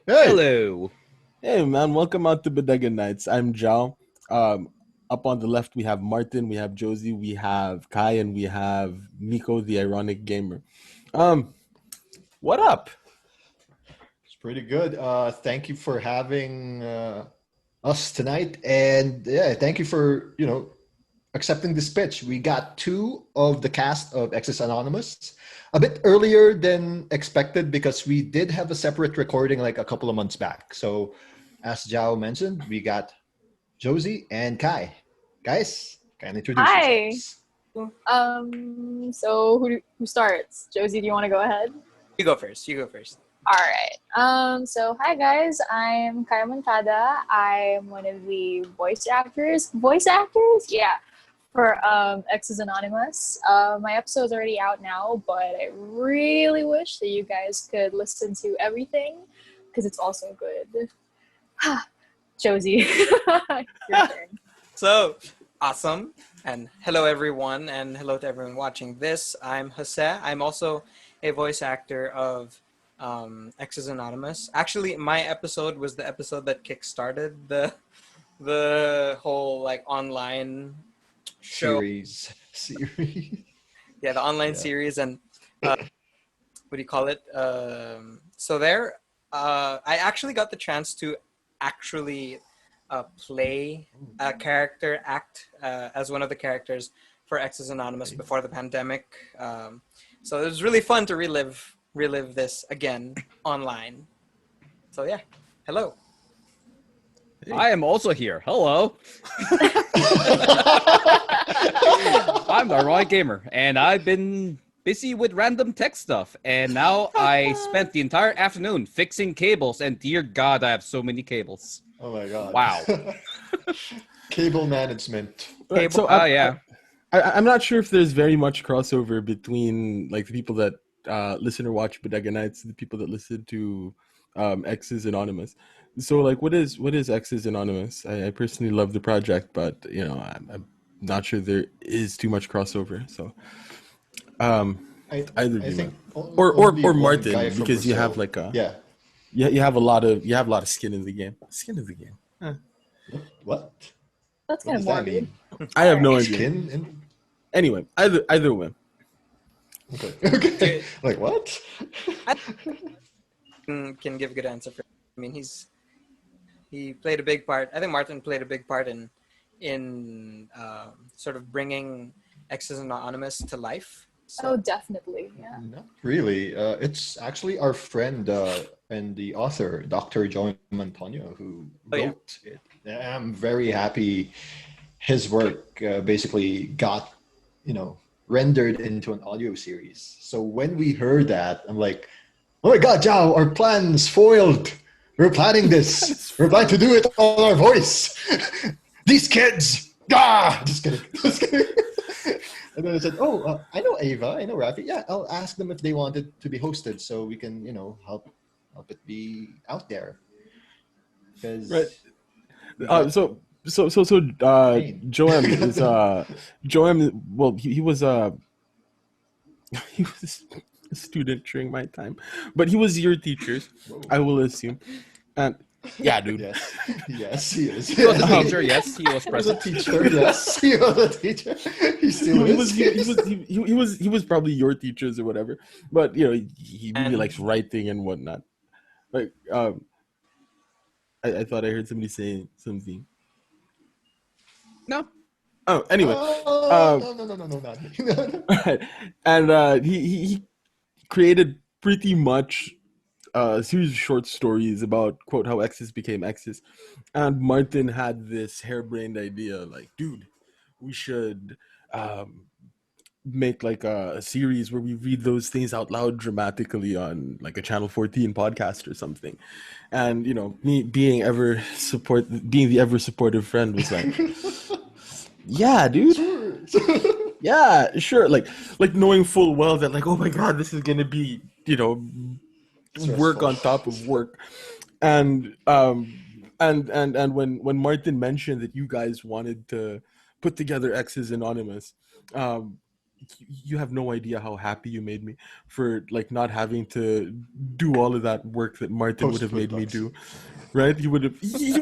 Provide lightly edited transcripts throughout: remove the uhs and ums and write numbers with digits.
Hey, Hello. Hey man, welcome out to Bodega Nights. I'm Joao. Um, Up on the left we have Martin, we have Josie, we have Kai, and we have Miko, the ironic gamer. Um, what up? it's pretty good. Thank you for having us tonight, and yeah, thank you for accepting this pitch. We got two of the cast of Anonymous a bit earlier than expected because we did have a separate recording like a couple of months back. So, as Jao mentioned, we got Josie and Kai. Guys, can introduce Hi. yourselves. So who starts? Josie, do you want to go ahead? You go first. You go first. All right. So hi guys, I'm Kaya Montada. I'm one of the voice actors. Voice actors? Yeah. For Anonymous. My episode's already out now, but I really wish that you guys could listen to everything because it's also good. Josie, your turn. So, awesome. And hello, everyone. And hello to everyone watching this. I'm Jose. I'm also a voice actor of Anonymous. Actually, my episode was the episode that kickstarted the whole like online show. Series. Yeah, the online Yeah. series. And what do you call it? I actually got the chance to actually play a character act as one of the characters for X's Anonymous before the pandemic. So it was really fun to relive this again online. So yeah, hello. I am also here. Hello. I'm the ironic gamer, and I've been busy with random tech stuff, and now I spent the entire afternoon fixing cables, and dear God, I have so many cables. Oh my God. Wow. Cable management. Right, so yeah. I'm not sure if there's very much crossover between like the people that listen or watch Bodega Nights, the people that listen to X's Anonymous. So like, what is X's Anonymous? I personally love the project, but I'm not sure there is too much crossover. So I either of you, think man. only or one Martin, guy from because you have Brazil. like a Yeah. you have a lot of skin in the game. Skin in the game. Huh. What? That's What kind does of that morbid. mean? I have no Alright. idea. Skin? In... Anyway, either way. Okay. Okay. Like what? Can give a good answer for. I mean, he played a big part. I think Martin played a big part in sort of bringing X's Anonymous to life. Oh, definitely. Yeah. Not really. It's actually our friend and the author, Dr. Joao Antonio, who Oh, yeah. wrote it. I'm very happy his work basically got, rendered into an audio series. So when we heard that, I'm like, oh my God, Jao, our plan's foiled. We're planning this. We're planning to do it on our voice. These kids. Just kidding. Just kidding. And then I said, oh, I know Ava, I know Rafi. Yeah, I'll ask them if they wanted to be hosted so we can, help it be out there. Because Right. So Joam is Joam. Well, he was he was a student during my time, but he was your teachers, I will assume. And yeah, dude. yes, yes, he is. He was a Yes. teacher, yes, he was He was a present. teacher. Yes, he was a teacher. He still is. He was probably your teachers or whatever. But he really And- likes writing and whatnot. Like I thought I heard somebody say something. No. Oh, anyway. No, not me. Right. And he created pretty much a series of short stories about quote how X's became X's, and Martin had this harebrained idea like, dude, we should make like a series where we read those things out loud dramatically on like a Channel 14 podcast or something. And me being the ever supportive friend was like, yeah, dude. Sure. Yeah, sure. Like knowing full well that like, oh my God, this is gonna be, work Stressful. on top of work. And and when Martin mentioned that you guys wanted to put together X's Anonymous, you have no idea how happy you made me for like not having to do all of that work that Martin would have made me do. Right? You would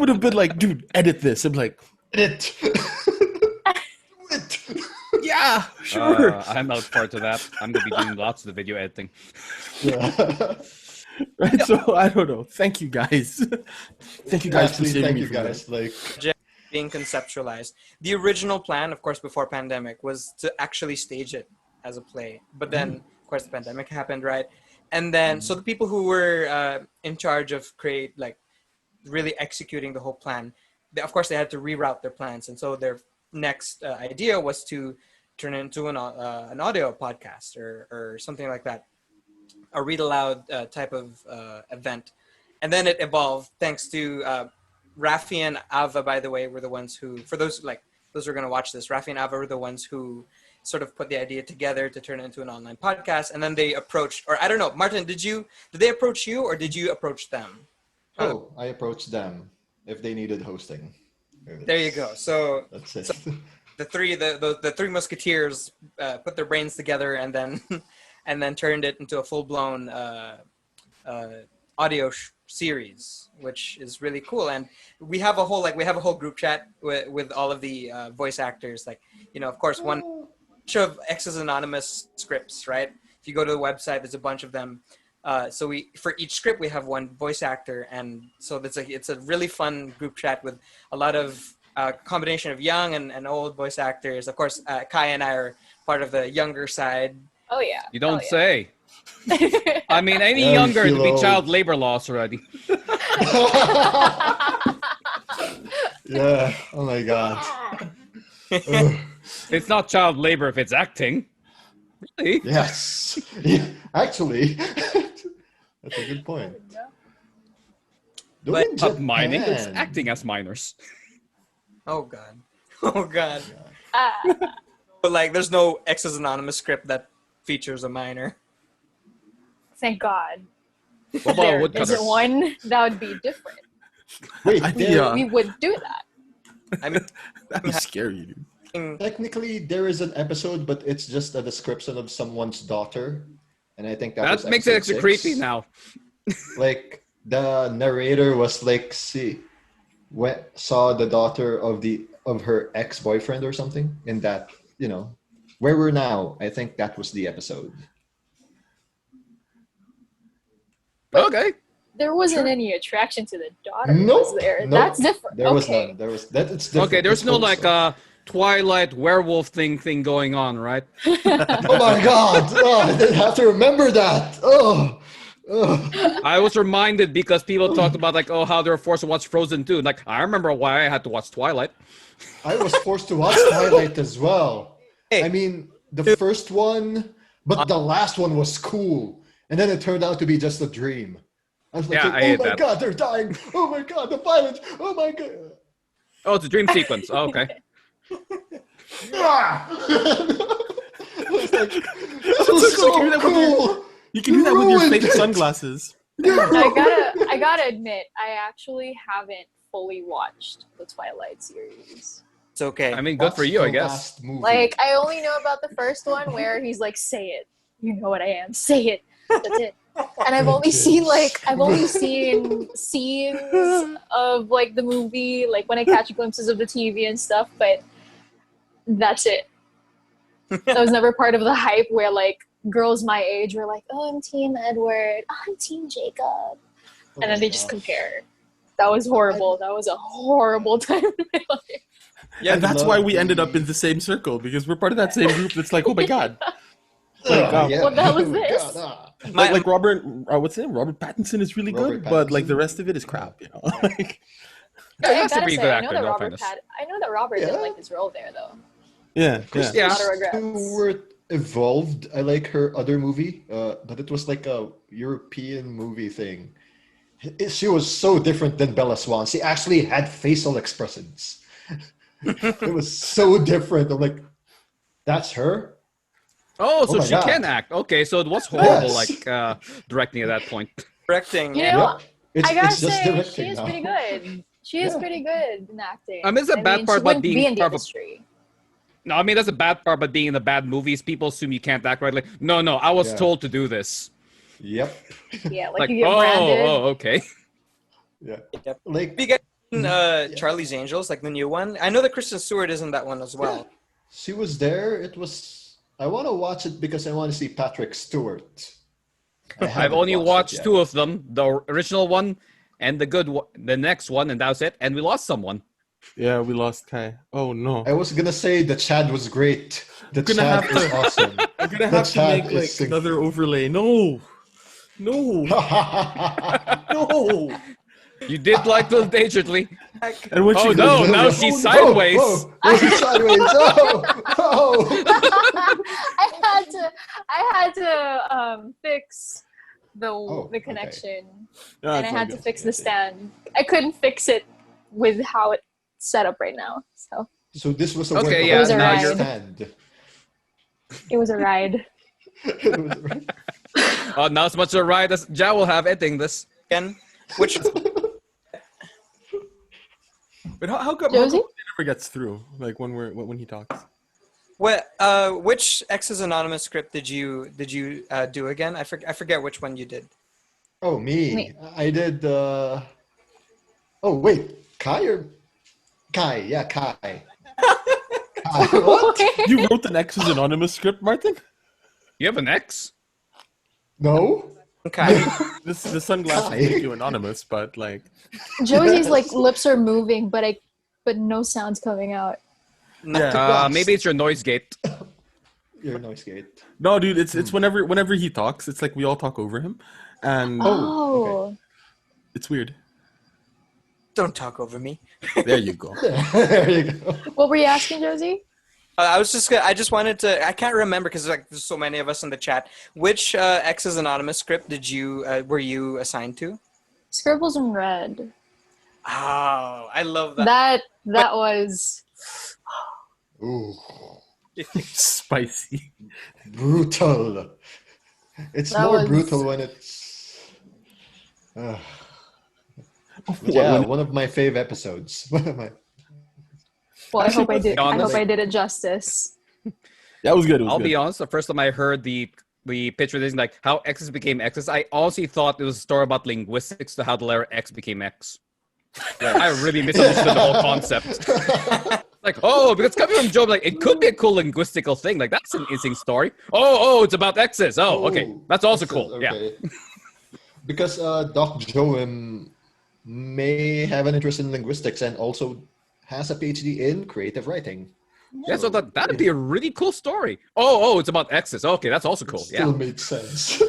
have been like, dude, edit this. I'm like, Edit. it. yeah, sure. I'm not part of that. I'm gonna be doing lots of the video editing. Yeah. Right? So I don't know. Thank you guys. Thank you guys for Actually, saving thank me you from that. guys. Like, Being conceptualized. The original plan, of course, before pandemic, was to actually stage it as a play. But then, of course, the pandemic happened, right? And then, so the people who were in charge of really executing the whole plan, of course, they had to reroute their plans. And so their next idea was to turn it into an audio podcast or something like that, a read aloud type of event. And then it evolved thanks to Rafi and Ava, by the way, were the ones who, for those who are going to watch this, Rafi and Ava were the ones who sort of put the idea together to turn it into an online podcast. And then they approached, or I don't know, Martin, did they approach you or did you approach them? oh, I approached them if they needed hosting. There you go. So That's it. So the three musketeers put their brains together and then and then turned it into a full-blown audio series, which is really cool. And we have a whole group chat with all of the voice actors. Like, you know, of course, one of exesanonymous scripts, right? If you go to the website, there's a bunch of them. So for each script we have one voice actor, and so it's a really fun group chat with a lot of combination of young and old voice actors. Of course, Kai and I are part of the younger side. Oh yeah. You don't Hell say. I mean, any Yeah, you younger to feel be old. child labor laws already. Yeah. Oh my god. Ugh. It's not child labor if it's acting. Really? Yes. Yeah, actually, that's a good point. But Doing Not mining, it's Japan. acting as minors. Oh god. Oh god. Ah, But like, there's no exesanonymous script that features a minor. thank God. What about There woodcutter? isn't one. That would be different. Wait, I'd be, there- We would do that. I mean, That'd be scary, dude. technically there is an episode, but it's just a description of someone's daughter, and I think that was That makes it episode extra 6. creepy now. Like the narrator was like, saw the daughter of her ex-boyfriend or something in that, you know, where we're now. I think that was the episode. Okay. There wasn't Sure. any attraction to the daughter, Nope, was there? nope. That's different. There was Okay. none. There was that. It's different. Okay, there's It's no like wholesome. Twilight werewolf thing going on, right? Oh my god! Oh, I didn't have to remember that. Oh. I was reminded because people talked about like, oh, how they were forced to watch Frozen 2. Like, I remember why I had to watch Twilight. I was forced to watch Twilight as well. Hey. I mean, the first one, but the last one was cool, and then it turned out to be just a dream. I was like, Yeah, I oh hate my that. god, they're dying! Oh my god, the violence! Oh my god! Oh, it's a dream sequence. Oh, okay. Ah! I was like, this was so cool. so cool. You can do that with your ruined fake it. sunglasses. I gotta admit, I actually haven't fully watched the Twilight series. it's okay. I mean, good for you, I guess. Last movie. Like, I only know about the first one where he's like, "Say it, you know what I am. Say it." That's it. And I've only seen scenes of like the movie, like when I catch glimpses of the TV and stuff, but that's it. I was never part of the hype where like girls my age were like, "Oh, I'm Team Edward. I'm Team Jacob," Oh and my then they just gosh. compare. That was horrible. That was a horrible time in my life. Yeah, And that's why we ended up in the same circle, because we're part of that same group that's like, oh my god. Like, What the hell is Oh my this? God, ah. Like Robert, what's his name? Robert Pattinson is really Robert good, but like Pattinson. the rest of it is crap, you know? Like, Yeah, he I has to gotta be a say, good I actor, know that no Robert offense. didn't Yeah. like his role there though. yeah. Yeah. A lot of regrets. Stewart evolved. I like her other movie, but it was like a European movie thing. She was so different than Bella Swan. She actually had facial expressions. It was so different. I'm like, that's her? Oh, so my she God. can act. Okay, so it was horrible, Yes. like directing at that point. directing. You yeah. know, Yep. I gotta it's just say, she directing is now. pretty good. She is Yeah. pretty good in acting. I mean, it's the bad part she about wouldn't being be in the part of a- industry. No, I mean that's the bad part about being in the bad movies. People assume you can't act right. Like, no, I was Yeah. told to do this. Yep. Yeah, like Like, you get branded. okay. Yeah. Yep. Like Have you guys seen yeah. Charlie's Angels, like the new one? I know that Kristen Stewart is in that one as Yeah. well. She was there. It was. I want to watch it because I want to see Patrick Stewart. I I've haven't only watched it watched yet. 2 of them: the original one and the next one, and that was it. And we lost someone. Yeah, we lost Kai. Oh no. I was gonna say the Chad was great. The gonna Chad have is to- awesome. I'm gonna The have to Chad make is like sick. another overlay. No. No. You did like the naturedly. And when she Oh, goes, no, now she's sideways. Oh, she's sideways. Oh. I had to fix the okay. connection, No, and I it's all had to good. fix the stand. I couldn't fix it with how it's set up right now, so So this was a Okay, work yeah, of was a art ride. stand. it was a ride. It was a ride. Oh, not as much of a ride as Joao will have editing this. Again, which But how come Josie? it never gets through? Like when he talks. which X's Anonymous script did you do again? I forget which one you did. Oh, me. Me. I did. Oh wait, Kai or Kai? Yeah, Kai. Kai. What? You wrote the X's Anonymous script, Martin? You have an X? No. Okay. The sunglasses Kai. make you anonymous, but like Josie's like lips are moving, but no sound's coming out. yeah. Maybe it's your noise gate. Your noise gate. No, dude, it's whenever he talks, it's like we all talk over him, and Oh, it's weird. Don't talk over me. There you go. There you go. what were you asking, Josie? I just wanted to. I can't remember because there's so many of us in the chat. Which X's Anonymous script were you assigned to? Scribbles in Red. Oh, I love that. That was Ooh, Spicy. brutal. It's That more was- brutal when it's. Yeah, one of my fave episodes. One of my. well. I Actually, hope I did. I honest- hope I did it justice. That was good. It was I'll good. be honest, the first time I heard the pitch for this, like how X's became X's, I honestly thought it was a story about linguistics to how the letter X became X. I really misunderstood the whole concept. Like, oh, because coming from Job, like it could be a cool linguistical thing. Like that's an interesting story. Oh, it's about X's. Oh, okay, that's also cool. Yeah. Okay. Because Doc Joam may have an interest in linguistics and also has a PhD in creative writing. Yeah, so that'd be a really cool story. Oh, it's about X's. Okay, that's also cool. Still Yeah. made sense.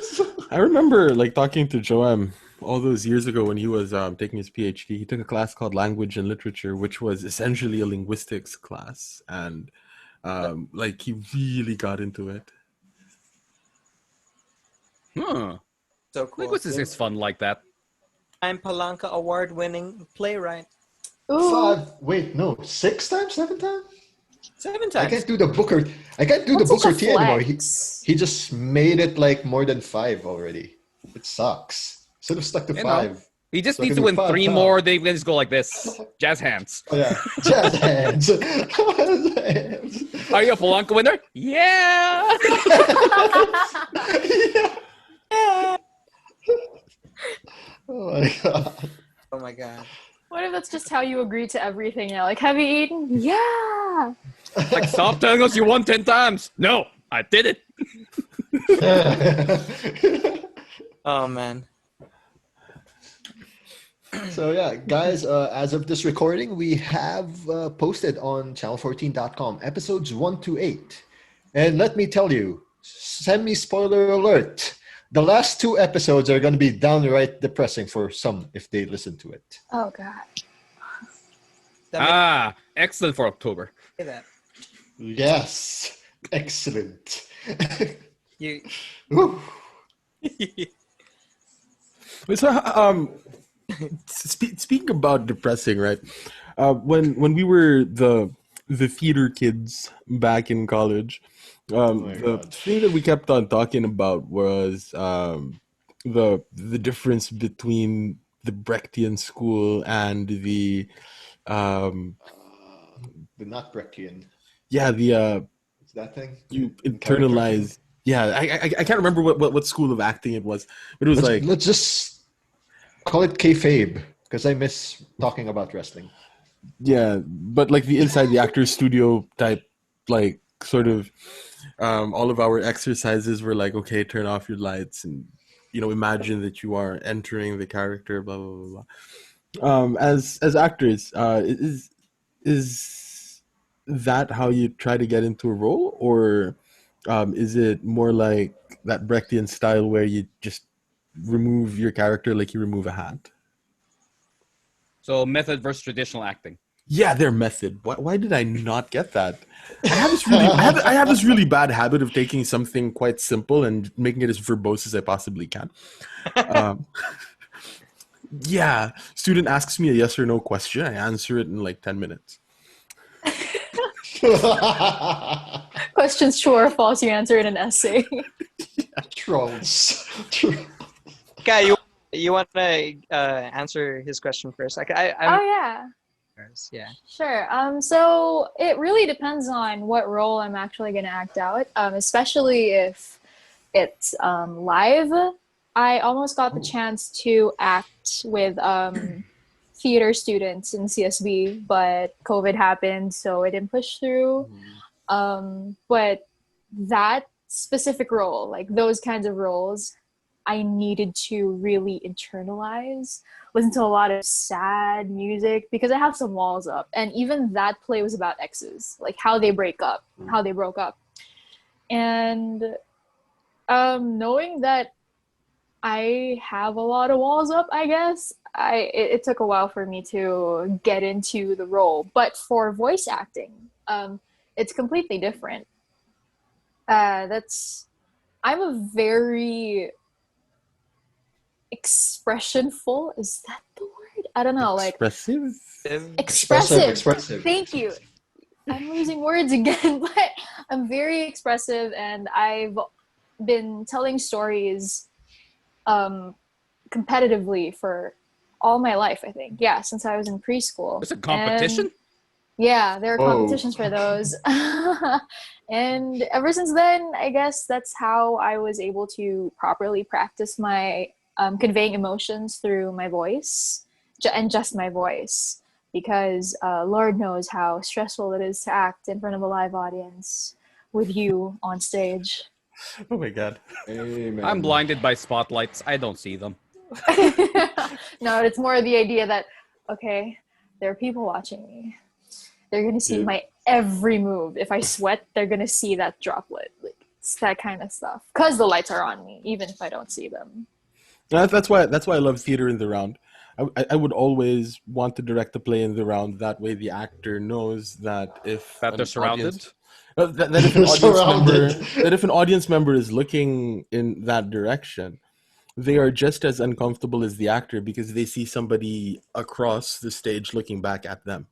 I remember like talking to Joam all those years ago when he was taking his PhD. He took a class called Language and Literature, which was essentially a linguistics class, and like he really got into it. Huh. So cool. Linguistics is fun like that. I'm Palanca award-winning playwright. Ooh, Six times, 7 times? 7 I times. can't do the Booker. I can't do that's the such Booker a T anymore. flex. He just made it like more than 5 already. It sucks. Should have stuck to You know. 5. He just So I needs can to do win 5 3 times. more. They can just go like this. Jazz hands. Oh yeah, jazz hands. Jazz hands. Are you a Polanco winner? Yeah. Oh my god. Oh my god. What if that's just how you agree to everything now? Like, have you eaten? Yeah. Like, stop telling us you won 10 times. No, I did it. Oh man. So yeah, guys, as of this recording, we have posted on channel14.com episodes 1 to 8. And let me tell you, semi-spoiler alert, the last 2 episodes are going to be downright depressing for some if they listen to it. Oh God. That Excellent for October. may say that. Yes, excellent. You. Woo. So, speaking about depressing, right? When we were the theater kids back in college, my the God. thing that we kept on talking about was the difference between the Brechtian school and the The not Brechtian. Yeah, the It's that thing. you In character. internalize. Yeah, I can't remember what school of acting it was, but it was like Let's just call it kayfabe because I miss talking about wrestling. yeah, but like the inside the actor's studio type, like sort of all of our exercises were like, okay, turn off your lights and imagine that you are entering the character, blah blah blah blah. As actors, is that how you try to get into a role, or is it more like that Brechtian style where you just remove your character like you remove a hat? So method versus traditional acting. Yeah, their method. Why did I not get that? I have this really bad habit of taking something quite simple and making it as verbose as I possibly can. Um, yeah, student asks me a yes or no question, I answer it in like 10 minutes. Questions true or false, you answer in an essay. Trolls. Okay, you want to answer his question first? Like I'm Oh yeah. yeah. Sure. So it really depends on what role I'm actually going to act out, especially if it's live. I almost got the chance to act with theater students in CSB, but COVID happened, so it didn't push through. But that specific role, like those kinds of roles, I needed to really internalize, listen to a lot of sad music because I have some walls up. And even that play was about exes, like how they broke up. And knowing that I have a lot of walls up, I guess, it took a while for me to get into the role. But for voice acting, it's completely different. I'm a very expressionful, is that the word? I don't know, like Expressive? expressive. Thank you. I'm losing words again, but I'm very expressive, and I've been telling stories competitively for all my life, I think. Yeah, since I was in preschool. It's a competition? And yeah, there are competitions for those. And ever since then, I guess that's how I was able to properly practice my conveying emotions through my voice and just my voice. Because Lord knows how stressful it is to act in front of a live audience with you on stage. Oh my god. Amen. I'm blinded by spotlights. I don't see them. No, it's more the idea that, okay, there are people watching me. They're going to see my every move. If I sweat, they're going to see that droplet. Like, it's that kind of stuff. Because the lights are on me, even if I don't see them. That's why I love theater in the round. I would always want to direct the play in the round. That way, the actor knows that if That they're surrounded. that if an audience member is looking in that direction, they are just as uncomfortable as the actor because they see somebody across the stage looking back at them.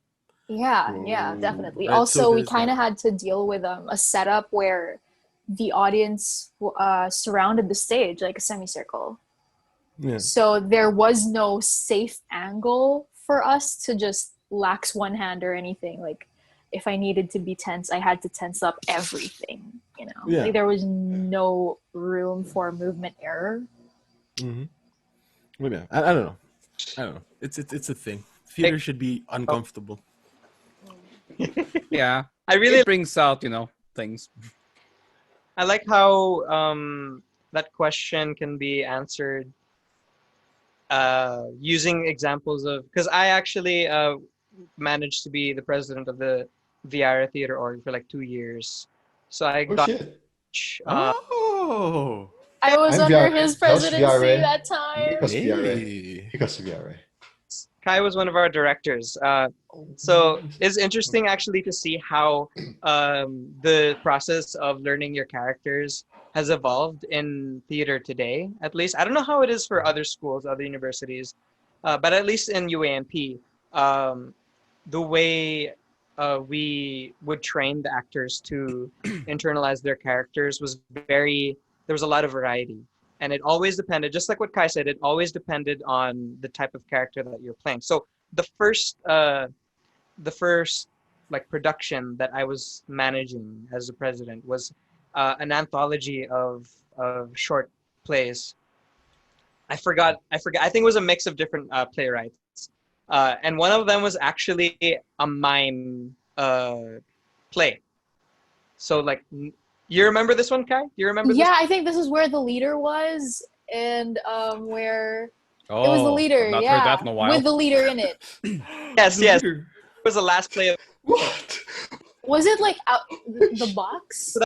Yeah, definitely. Right, also, so we there's kind that. of had to deal with a setup where the audience surrounded the stage like a semicircle. Yeah. So there was no safe angle for us to just lax one hand or anything. Like, if I needed to be tense, I had to tense up everything, Yeah. Like, there was no room for movement error. Mm-hmm. Well, yeah. I don't know. It's a thing. Theater should be uncomfortable. Yeah. I really It brings out, things. I like how that question can be answered using examples of, because I actually managed to be the president of the Viara Theater Org for like 2 years. So I Oh got shit. Oh. I was I'm under Viare. his Josh presidency Viare. that time. Miko's Viare. Hey. Miko's Viare. Kai was one of our directors. So it's interesting actually to see how the process of learning your characters has evolved in theater today. At least I don't know how it is for other schools, other universities, but at least in UANP, the way we would train the actors to internalize their characters was there was a lot of variety. And it always depended, just like what Kai said, it always depended on the type of character that you're playing. So the first like production that I was managing as the president was an anthology of short plays. I forgot. I think it was a mix of different playwrights, and one of them was actually a mime play. So like, you remember this one, Kai? You remember this? Yeah, I think this is where the leader was, and where it was the Oh, leader. I've not heard Yeah, that in a while. with the leader in it. Yes, yes. Leader. It was the last play of What? Was it like out the box?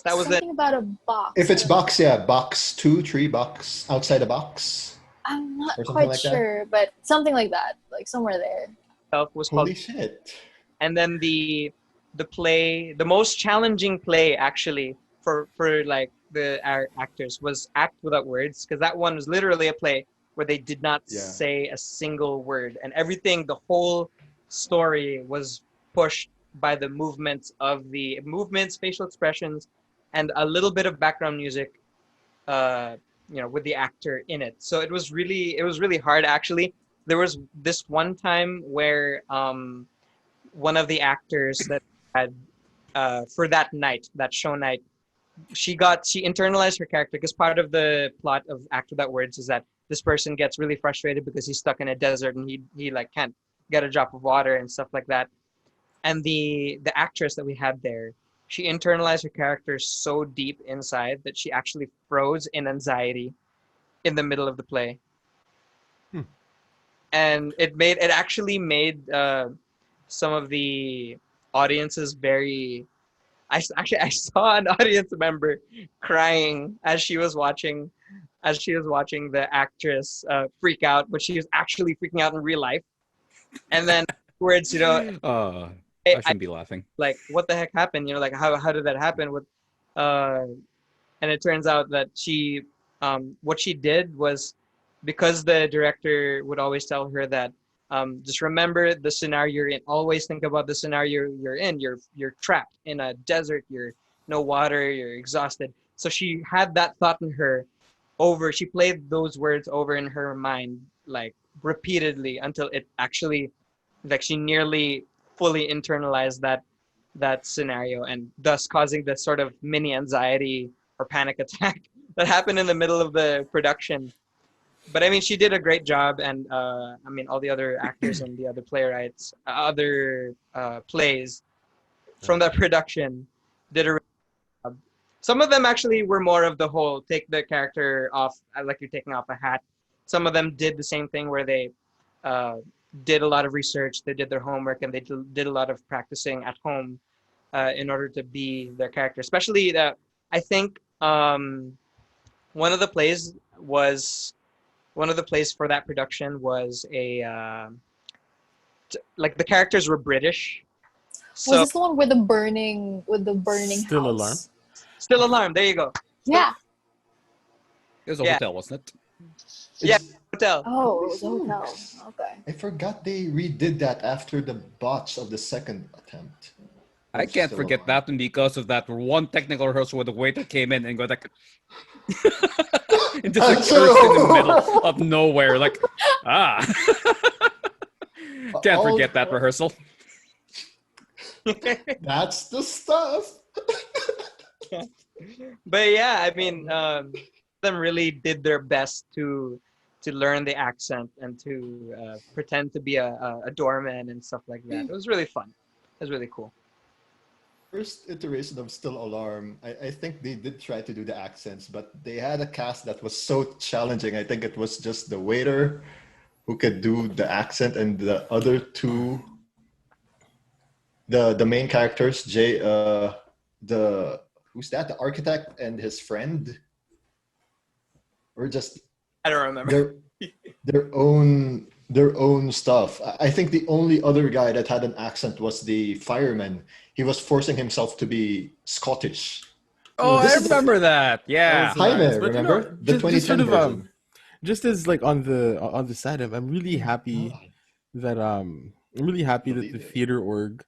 that was it. Something about a box. If it's box, yeah, box 2, 3 box outside the box. I'm not or something quite like that? sure, but something like that, like somewhere there. Itself was called, Holy shit! and then the play, the most challenging play actually for like the actors was Act Without Words, because that one was literally a play where they did not Yeah. say a single word, and everything, the whole story was pushed by the movements, facial expressions, and a little bit of background music, with the actor in it. So it was really hard actually. There was this one time where one of the actors that had for that show night, she internalized her character, because part of the plot of Act Without Words is that this person gets really frustrated because he's stuck in a desert and he like can't get a drop of water and stuff like that. And the actress that we had there, she internalized her character so deep inside that she actually froze in anxiety in the middle of the play. And it actually made some of the audiences very. I saw an audience member crying as she was watching the actress freak out, but she was actually freaking out in real life. And then afterwards, I shouldn't be laughing. like, what the heck happened? Like, how did that happen? And it turns out that she, what she did was, because the director would always tell her that, just remember the scenario you're in. Always think about the scenario you're in. You're trapped in a desert. You're no water. You're exhausted. So she had that thought in her over. She played those words over in her mind, like, repeatedly, until it actually, like, she nearly fully internalized that scenario, and thus causing the sort of mini anxiety or panic attack that happened in the middle of the production. But I mean, she did a great job, and I mean, all the other actors and the other playwrights, other plays from that production did a really good job. Some of them actually were more of the whole take the character off, like you're taking off a hat. Some of them did the same thing where they did a lot of research, they did their homework, and they did a lot of practicing at home in order to be their character. Especially I think one of the plays for that production was like, the characters were British. So Was this the one with the burning Still house? Alarm? Still Alarm, there you go. Yeah. It was a Yeah. hotel, wasn't it? Yeah, It's- hotel. Oh, it was a hotel. Okay. I forgot they redid that after the botch of the second attempt. I of can't Still forget Alive. that one, because of that one technical rehearsal where the waiter came in and go like, and just like cursed in the middle of nowhere, like, can't All- forget that rehearsal. That's the stuff. But yeah, I mean, them really did their best to learn the accent and to pretend to be a doorman and stuff like that. It was really fun. It was really cool. First iteration of Still Alarm, I think they did try to do the accents, but they had a cast that was so challenging. I think it was just the waiter who could do the accent, and the other two, the main characters, who's that? The architect and his friend, were just I don't remember. their own stuff. I think the only other guy that had an accent was the fireman. He was forcing himself to be Scottish. Oh, This I is the- remember that. Yeah. That was hilarious. Jaime, But, remember? The just 2010 sort of version. just as like on the side of, I'm really happy that the theater org,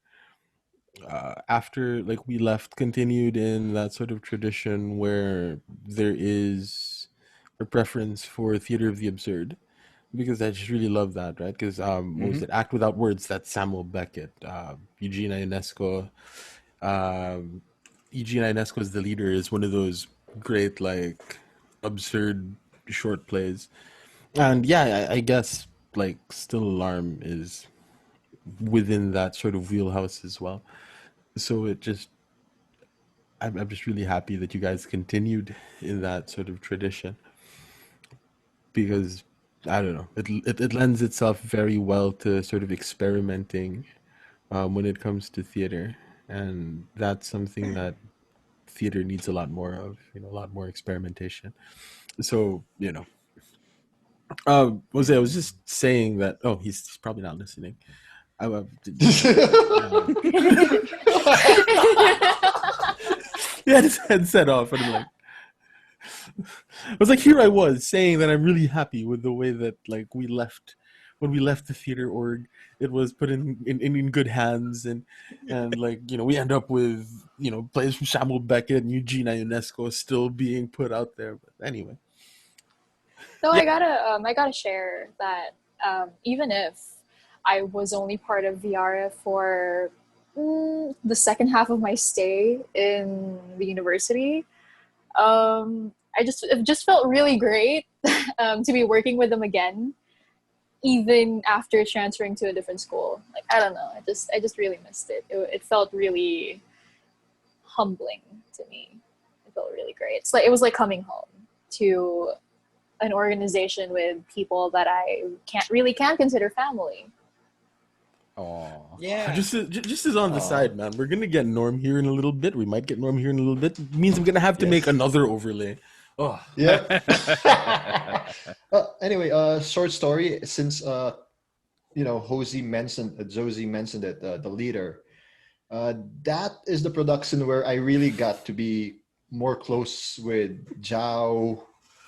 after like we left, continued in that sort of tradition where there is a preference for theater of the absurd. because I just really love that, right? Because what was it? Act Without Words. That's Samuel Beckett, Eugene Ionesco. Um, Eugene Ionesco as the leader is one of those great, like, absurd short plays. And yeah, I guess like Still Alarm is within that sort of wheelhouse as well. So I'm just really happy that you guys continued in that sort of tradition, because I don't know, it lends itself very well to sort of experimenting when it comes to theater, and that's something that theater needs a lot more of. A lot more experimentation. So Jose, I was just saying that. Oh, he's probably not listening. He had his headset off, and I'm like, I was like, here I was saying that I'm really happy with the way that like when we left the theater org, it was put in good hands, and like we end up with plays from Samuel Beckett and Eugene Ionesco still being put out there. But anyway, So I gotta share that even if I was only part of VRF for the second half of my stay in the university, it just felt really great to be working with them again, even after transferring to a different school. Like I don't know, I just really missed it. It felt really humbling to me. It felt really great. It's like it was like coming home to an organization with people that I can't consider family. Oh. Yeah. just as on the side, man, we're gonna get Norm here in a little bit. We might get Norm here in a little bit. It means I'm gonna have to make another overlay. Oh, Yep. Anyway, short story. Since Josie mentioned it, the leader. That is the production where I really got to be more close with Joao,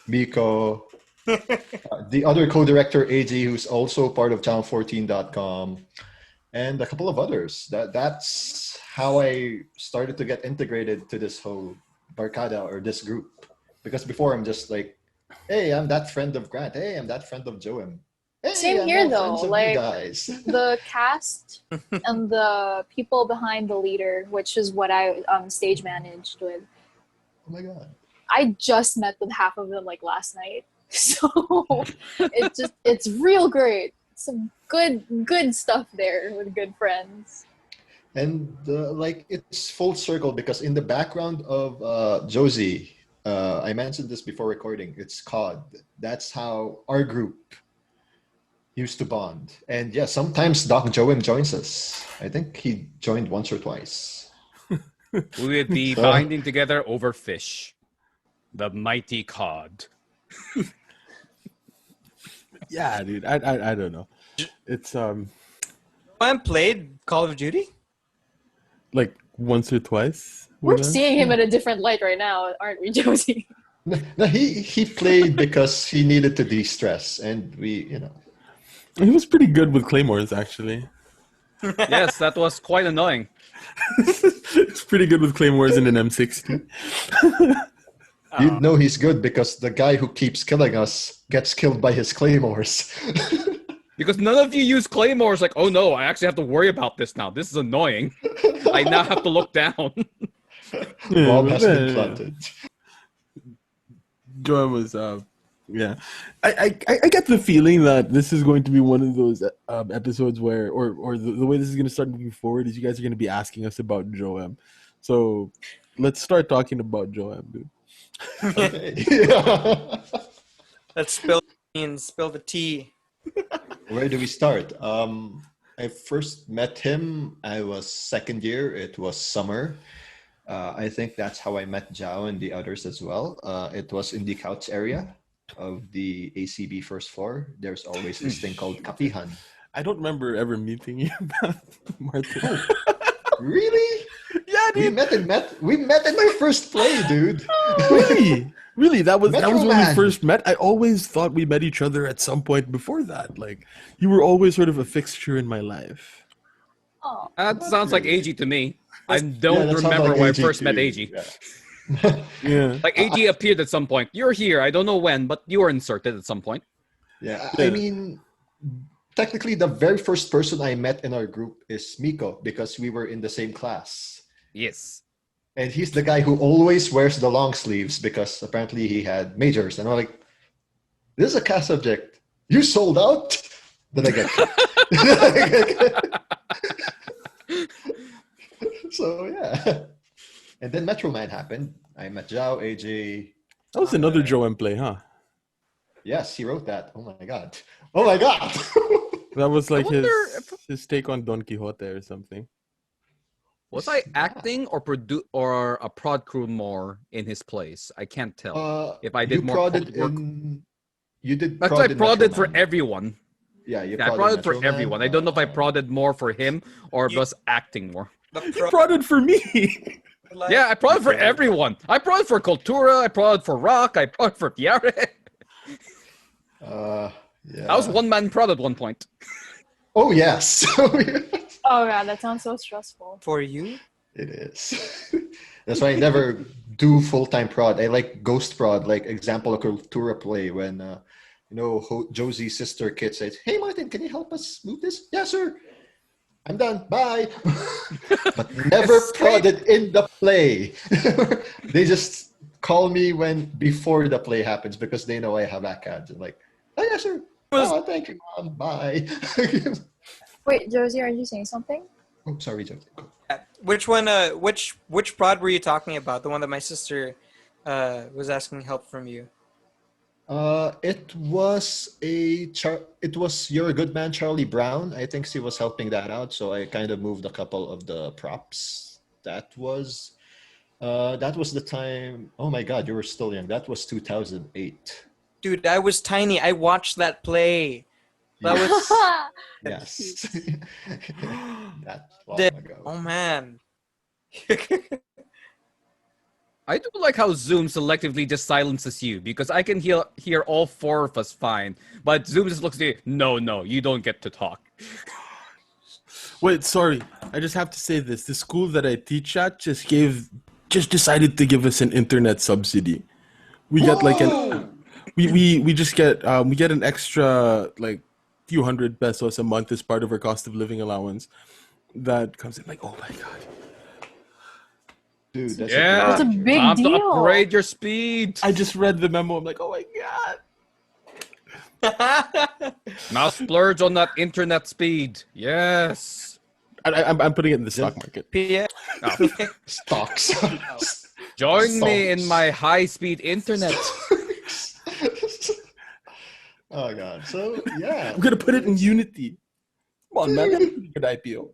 Miko, the other co-director AJ, who's also part of channel14.com, and a couple of others. That's how I started to get integrated to this whole Barkada or this group. Because before I'm just like, hey, I'm that friend of Grant. Hey, I'm that friend of Joem. Hey, Same I'm here all though. friends of Like you guys. the cast and the people behind the leader, which is what I stage managed with. Oh my god. I just met with half of them like last night. So it's real great. Some good stuff there with good friends. And like it's full circle because in the background of Josie, I mentioned this before recording. It's COD. That's how our group used to bond. And yeah, sometimes Doc Joem joins us. I think he joined once or twice. We would be binding together over fish, the mighty cod. yeah, dude. I don't know. It's I played Call of Duty. like once or twice. We're seeing him in a different light right now, aren't we, Josie? No, he played because he needed to de-stress, and He was pretty good with claymores, actually. Yes, that was quite annoying. It's pretty good with claymores in an M60. you'd know he's good because the guy who keeps killing us gets killed by his claymores. Because none of you use claymores. Like, oh no, I actually have to worry about this now. This is annoying. I now have to look down. Bob has been planted. Joy was, yeah. I get the feeling that this is going to be one of those episodes where, or the way this is going to start moving forward is you guys are going to be asking us about Joam. So let's start talking about Joam, dude. Okay. Yeah. Let's spill the tea. Where do we start? I first met him. I was second year. It was summer. I think that's how I met Joao and the others as well. It was in the couch area of the ACB first floor. There's always this thing called kapihan. I don't remember ever meeting you, Martin. Really? Yeah, dude. We met in my first play, dude. Really, that was when we Man. first met. I always thought we met each other at some point before that. Like, you were always sort of a fixture in my life. Oh, That sounds like AG to me. I Yeah, don't that sounds remember like when I AG first too. met AG. Yeah. Yeah. Like AG appeared at some point. You're here. I don't know when, but you were inserted at some point. Yeah, I mean, technically, the very first person I met in our group is Miko because we were in the same class. Yes. And he's the guy who always wears the long sleeves because apparently he had majors. And I'm like, this is a cast subject. You sold out? Then I get cut. So, yeah. And then Metro Man happened. I met Joao, AJ. That was another Joam play, huh? Yes, he wrote that. Oh my God. Oh my God. That was like wonder his take on Don Quixote or something. Was I acting or a prod crew more in his place? I can't tell. If I did you more prodded prod work. you did That's prod why I in prodded Metro for Man. everyone. Yeah, you I prodded for Metro Man. everyone. I don't know if I prodded more for him or just acting more. You prodded for me. Yeah, I prodded for everyone. I prodded for Cultura. I prodded for Rock. I prodded for Fiare. Yeah. I was one man prod at one point. Oh yes. Oh god, that sounds so stressful. For you? It is. That's why I never do full-time prod. I like ghost prod, like example, a Cultura play when Josie's sister Kit says, "Hey Martin, can you help us move this?" "Yes, sir. I'm done. Bye." But never prodded in the play. They just call me before the play happens because they know I have ACADs. And like, "Oh yes, sir. Oh, thank you, Mom. Bye." Wait, Josie, are you saying something? Oh, sorry, Josie. Go. Which one? Which prod were you talking about? The one that my sister was asking help from you. It was it was You're a Good Man, Charlie Brown. I think she was helping that out, so I kind of moved a couple of the props. That was the time. Oh my God, you were still young. That was 2008. Dude, I was tiny. I watched that play. That was Yes. That long the, ago. oh man. I do like how Zoom selectively just silences you because I can hear all four of us fine, but Zoom just looks at you. No, you don't get to talk. Wait, sorry. I just have to say this. The school that I teach at just decided to give us an internet subsidy. We get like we just get we get an extra like few hundred pesos a month as part of our cost of living allowance. That comes in like, oh my God. Dude, that's That's a big Time deal. to upgrade your speed. I just read the memo. I'm like, oh my God. Now splurge on that internet speed. Yes. I'm putting it in the stock market. Yeah. Oh. stocks. Join me in Stocks. my high-speed internet. Oh God. So yeah. I'm gonna put it in Unity. Come on, man. That's a pretty good IPO.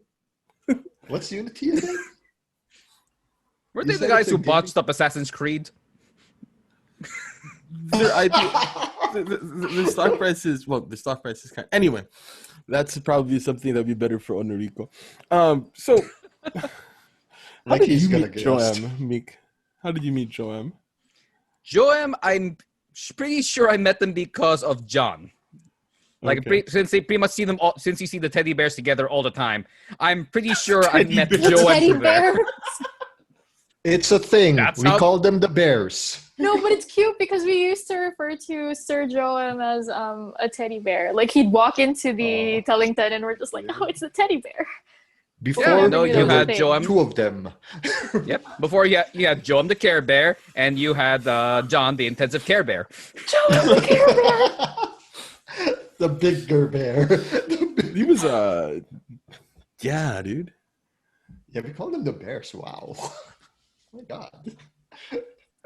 What's Unity again? Were You they the said guys it's a who game- botched up Assassin's Creed? Their IPO, the stock price is the stock price is kind. Anyway, that's probably something that'd be better for Honorico. So how Like did he's you gonna meet get Joam, Mick? How did you meet Joam? Joam, I'm pretty sure I met them because of John. Like Okay. since they pretty much see them all, since you see the teddy bears together all the time, I'm pretty sure I met bears. Joam Teddy through there. bear. It's a thing. That's We how- call them the Bears. No, but it's cute because we used to refer to Sir Joam as a teddy bear. Like he'd walk into the Aw. telling tent and we're just like, oh, it's a teddy bear. Before Yeah, no, you you were had thing. Joam. two of them. Yep. Before you had Joam the Care Bear, and you had John the Intensive Care Bear. Joam the Care Bear. The bigger bear. He was yeah, dude. Yeah, we call them the Bears. Wow. Oh my God.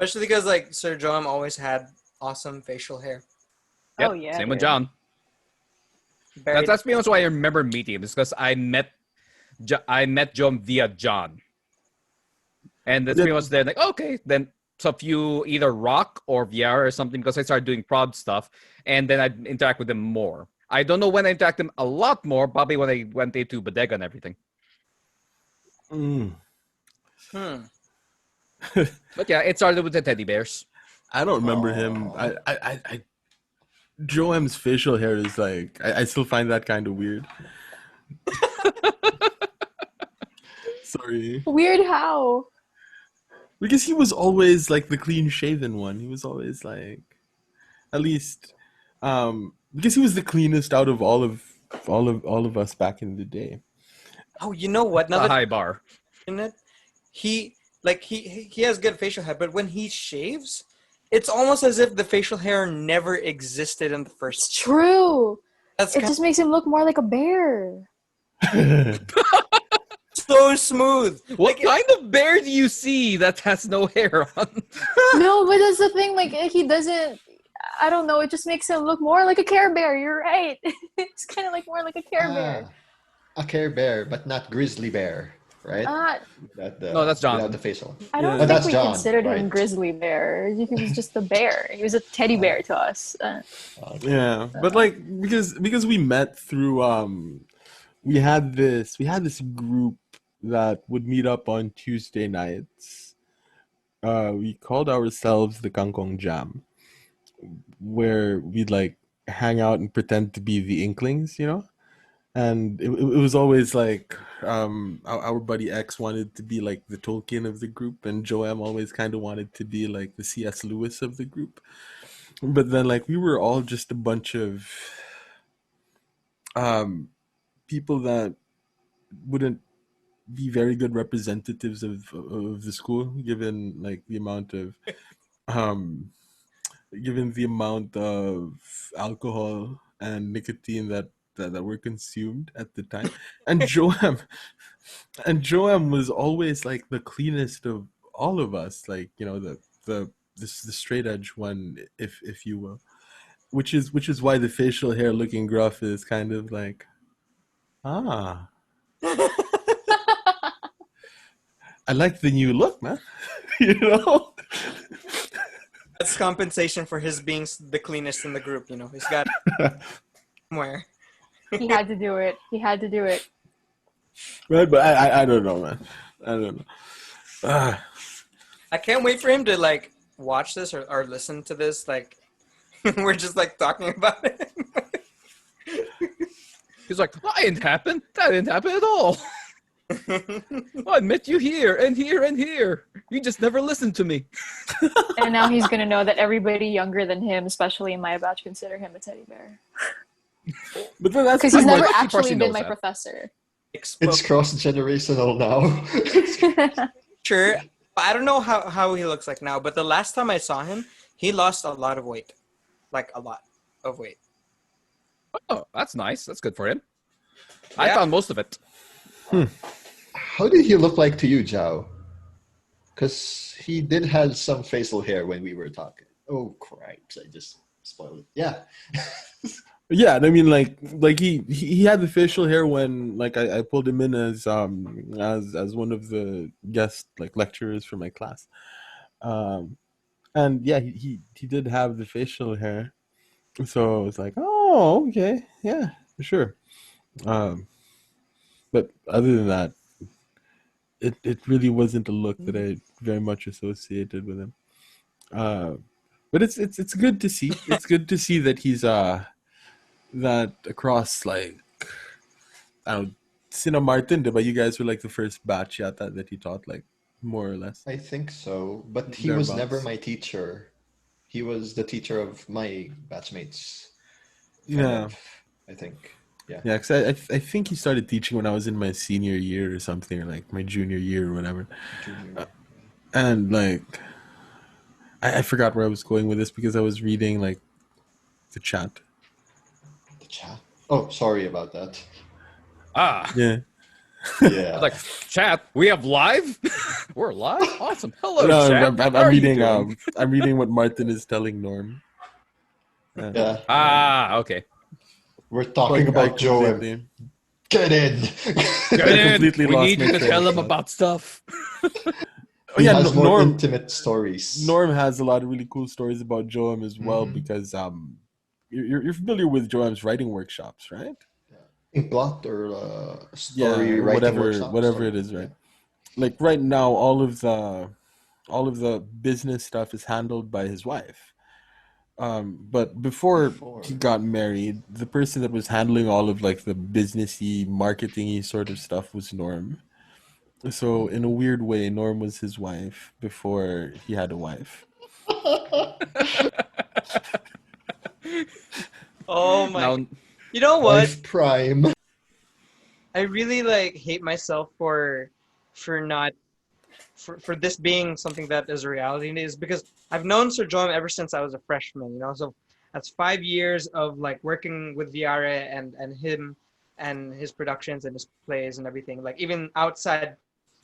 Especially because like Sir Joam always had awesome facial hair. Yep. Oh, yeah, Same with dude. John. Very That's pretty much why I remember meeting him. It's because I met Joam via John, and that's Yeah. pretty much then like okay, then so if you either Rock or VR or something because I started doing prod stuff, and then I'd interact with them more. I don't know when I interact with them a lot more. Probably when I went into Bodega and everything. Mm. But yeah, it started with the teddy bears. I don't remember him. Aw. I Joam's facial hair is like I still find that kind of weird. Sorry. Weird how? Because he was always like the clean shaven one. He was always like at least because he was the cleanest out of all of us back in the day. Oh, you know what? Now A that high bar. in it, he has good facial hair, but when he shaves, it's almost as if the facial hair never existed in the It's first. true. That's It kind just makes him look more like a bear. of so smooth. What Like kind of bear do you see that has no hair on? No, but that's the thing. Like he doesn't. I don't know. It just makes him look more like a Care Bear. You're right. It's kind of like more like a Care Bear. A Care Bear, but not Grizzly Bear, right? Uh, No, that's John. Without the facial. I Yeah. don't Oh, think that's we John, considered him right. Grizzly Bear. He was just a bear. He was a teddy bear to us. Okay. Yeah, but like because we met through we had this group that would meet up on Tuesday nights. We called ourselves the Kangkong Jam, where we'd like hang out and pretend to be the Inklings, you know. And it was always like our buddy X wanted to be like the Tolkien of the group, and Joam always kind of wanted to be like the C.S. Lewis of the group. But then like we were all just a bunch of um people that wouldn't be very good representatives of the school, given like the amount of um given the amount of alcohol and nicotine that were consumed at the time. And Joam was always like the cleanest of all of us, like, you know, the straight edge one, if you will. Which is why the facial hair looking gruff is kind of like, ah, I like the new look, man. You know? that's compensation for his being the cleanest in the group. You know, he's got somewhere. He had to do it. He had to do it. Right, but I don't know, man. I don't know. I can't wait for him to like watch this or listen to this. Like we're just like talking about it. He's like, that didn't happen. That didn't happen at all. I met you here and here and here. You just never listened to me. And now he's gonna know that everybody younger than him, especially in my batch, consider him a teddy bear. But then that's Because he's pretty never much- He actually partially been knows my that. professor. It's cross-generational now. Sure. I don't know how he looks like now, but the last time I saw him, he lost a lot of weight. Like a lot of weight. Oh, that's nice. That's good for him. I Yeah. found most of it. How did he look like to you, Joao? Because he did have some facial hair when we were talking. Oh, cripes. I just spoiled it. Yeah. Yeah, I mean, like he had the facial hair when like I pulled him in as one of the guest like lecturers for my class, and yeah, he did have the facial hair, so it was like, oh, okay, yeah, sure. But other than that, it really wasn't a look that I very much associated with him. But it's good to see. It's good to see that he's that across like I don't know, Sina Martin, but you guys were like the first batch yata that he taught, like more or less. I think so. But he was never Thereabouts. my teacher. He was the teacher of my batchmates. Kind Yeah, of, I think. Yeah. yeah. Because I think he started teaching when I was in my senior year or something, or like my junior year or whatever. Junior. And like I forgot where I was going with this because I was reading like the chat. The chat. Oh, sorry about that. Ah. Yeah. I Yeah. was like, chat, we have live? We're live? Awesome. Hello, No, chat. I'm How are you reading. doing? I'm reading what Martin is telling Norm. Yeah. Ah, okay. We're talking about Joe and completely, get in. Get in. completely We lost need my you to train tell of them thought. about stuff. Oh He yeah, has more Norm. intimate stories. Norm has a lot of really cool stories about Joam as well Mhm. because you're familiar with Joam's writing workshops, right? In plot or Yeah, story or writing whatever workshops. whatever it is, right? Like right now, all of the business stuff is handled by his wife. But before he got married, the person that was handling all of like the businessy, marketingy sort of stuff was Norm. So in a weird way, Norm was his wife before he had a wife. Oh my! Now, You know what? Life Prime. I really hate myself for not for this being something that is a reality is because I've known Sir John ever since I was a freshman. So that's 5 years of working with Viare and him and his productions and his plays and everything. Like even outside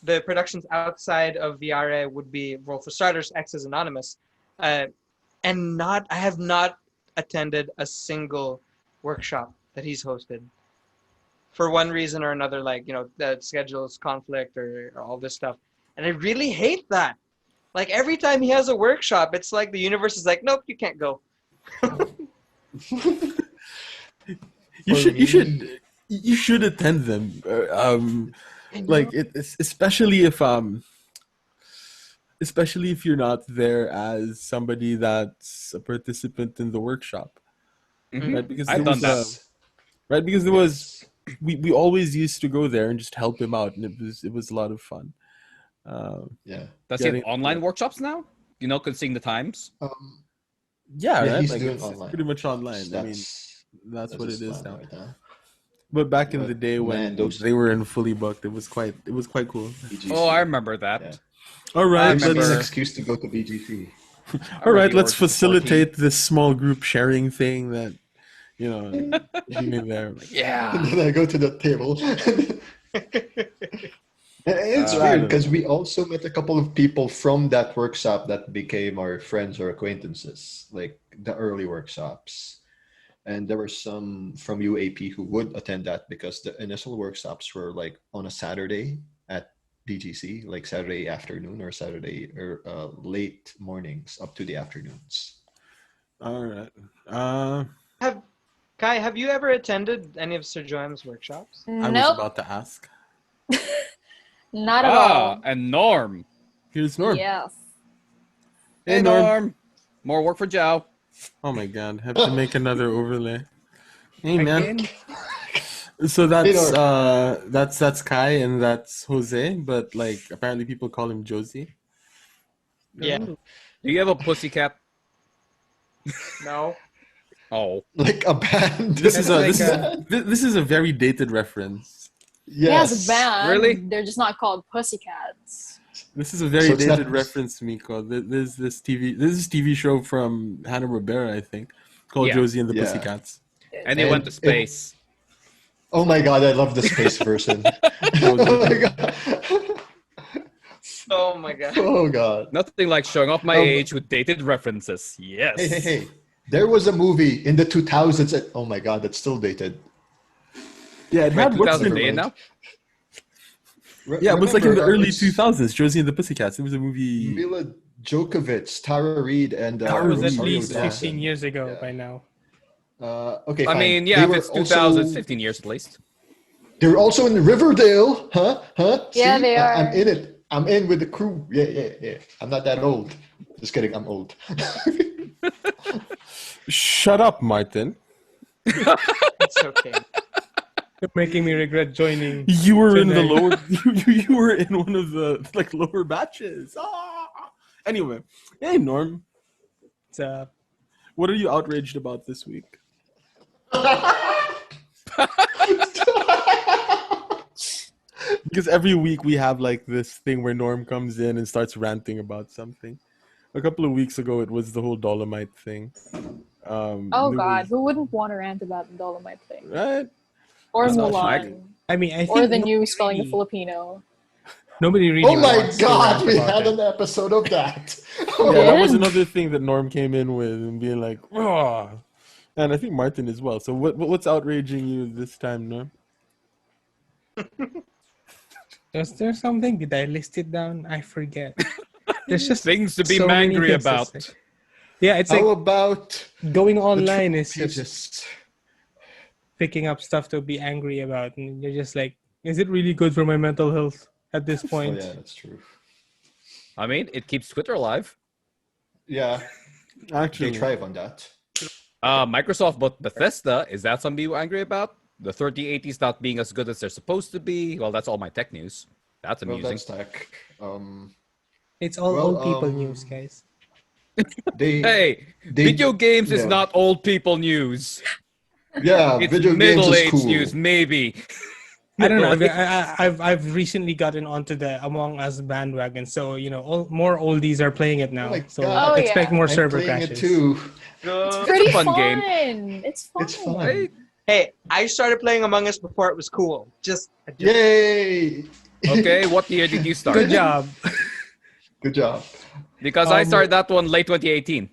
the productions outside of Viare would be, well, for starters, X is Anonymous, uh, and not I have not attended a single workshop that he's hosted for one reason or another, the schedules conflict or all this stuff. And I really hate that. Like every time he has a workshop, it's like the universe is like, nope, you can't go. You For should me- you should attend them. I know. Like especially if you're not there as somebody that's a participant in the workshop, mhm. right? Because I've there done was, that. right? Because there was Yes. we always used to go there and just help him out, and it was a lot of fun. Yeah. Does he have Getting online workshops now? Considering the times. Um, yeah, yeah, right. he's Like doing it's online. pretty much online. I mean, That's that's what his it is plan now. right now. But back in But the day when man, those they were in fully booked, it was quite cool. BGC. Oh, I remember that. Yeah. All I right, Gives me an remember- excuse to go to BGC. I all remember right. the Let's origins of facilitate this small group sharing thing that being there. Like, 14. Yeah. And then I go to the table. And it's I weird don't because know. we also met a couple of people from that workshop that became our friends or acquaintances, like the early workshops. And there were some from UAP who would attend that because the initial workshops were like on a Saturday at BGC, like Saturday afternoon or Saturday or late mornings up to the afternoons. All right. Kai, have you ever attended any of Sir Joam's workshops? I was Nope, about to ask. not at all. And Norm. Here's Norm. Yes. Hey, Norm. More work for Joao. Oh my God, have to make another overlay. Hey man. Again? So Norm. that's Kai and that's Jose, but like apparently people call him Josie. Yeah. Do you have a pussycat? No. Oh. Like a band. This is That's this is a very dated reference. He has Yes. a band. Really? They're just not called Pussycats. This is a very So it's not- dated reference, Miko. There's this TV show from Hanna-Barbera, I think, called Yeah. Josie and the Yeah. Pussycats. And he And went to space. Oh my god, I love the space version. Oh my god. Oh my god. Oh god. Nothing like showing off my Oh, age with dated references. Yes. Hey. There was a movie in the 2000s. Oh my god, that's still dated. Yeah, it Wait, had what's 2008 the, now? yeah, it was like in the early it's 2000s. Josie and the Pussycats. It was a movie. Mila Djokovic, Tara Reid, and Tara It was at Rosario least Dawson. 15 years ago Yeah. by now. Okay, I fine. mean, They yeah, if were it's 2000, also- 15 years at least. They were also in Riverdale, huh? Yeah, See? they are. I'm in it. I'm in with the crew. Yeah. I'm not that old. Just kidding. I'm old. Shut up, Martin. It's okay. You're making me regret joining. You were in the Tonight. lower. You were in one of the lower batches. Anyway, hey Norm, It's, what are you outraged about this week? Because every week we have like this thing where Norm comes in and starts ranting about something. A couple of weeks ago, it was the whole Dolomite thing. Oh there God, was- who wouldn't want to rant about the Dolomite thing? right? Or That's not Mulan. I mean, I think Or the nobody new spelling the really- Filipino. Nobody really. Oh my wants to god, rant we about had it. an episode of that. Yeah, that was Yeah. another thing that Norm came in with and being like, "Raw," and I think Martin as well. So what's outraging you this time, Norm? Was there something? Did I list it down? I forget. There's just Things to be so many angry things to about. say. Yeah, it's How like about going the online is Trump just pages? picking up stuff to be angry about, and you're just like, is it really good for my mental health at this Oh point? yeah, that's true. I mean, it keeps Twitter alive. Yeah, they Actually, thrive on that. Microsoft bought Bethesda. Is that something you're angry about? The 3080s not being as good as they're supposed to be? Well, that's all my tech news. That's Well, amusing. that's tech. It's all Well, old people um, news, guys. They Hey, they- video games is yeah. not old people news. Yeah, It's video games is middle-aged cool. news, maybe. I don't know. Right? I've recently gotten onto the Among Us bandwagon, so more oldies are playing it Oh now. my So god. Oh, expect yeah. more I'm server playing it crashes. too. It's Good. pretty a fun game. It's fun. It's fun. Right? Hey, I started playing Among Us before it was cool. Just Yay! Okay, what year did you start? Good job. Good job. Because I Um, started that one late 2018.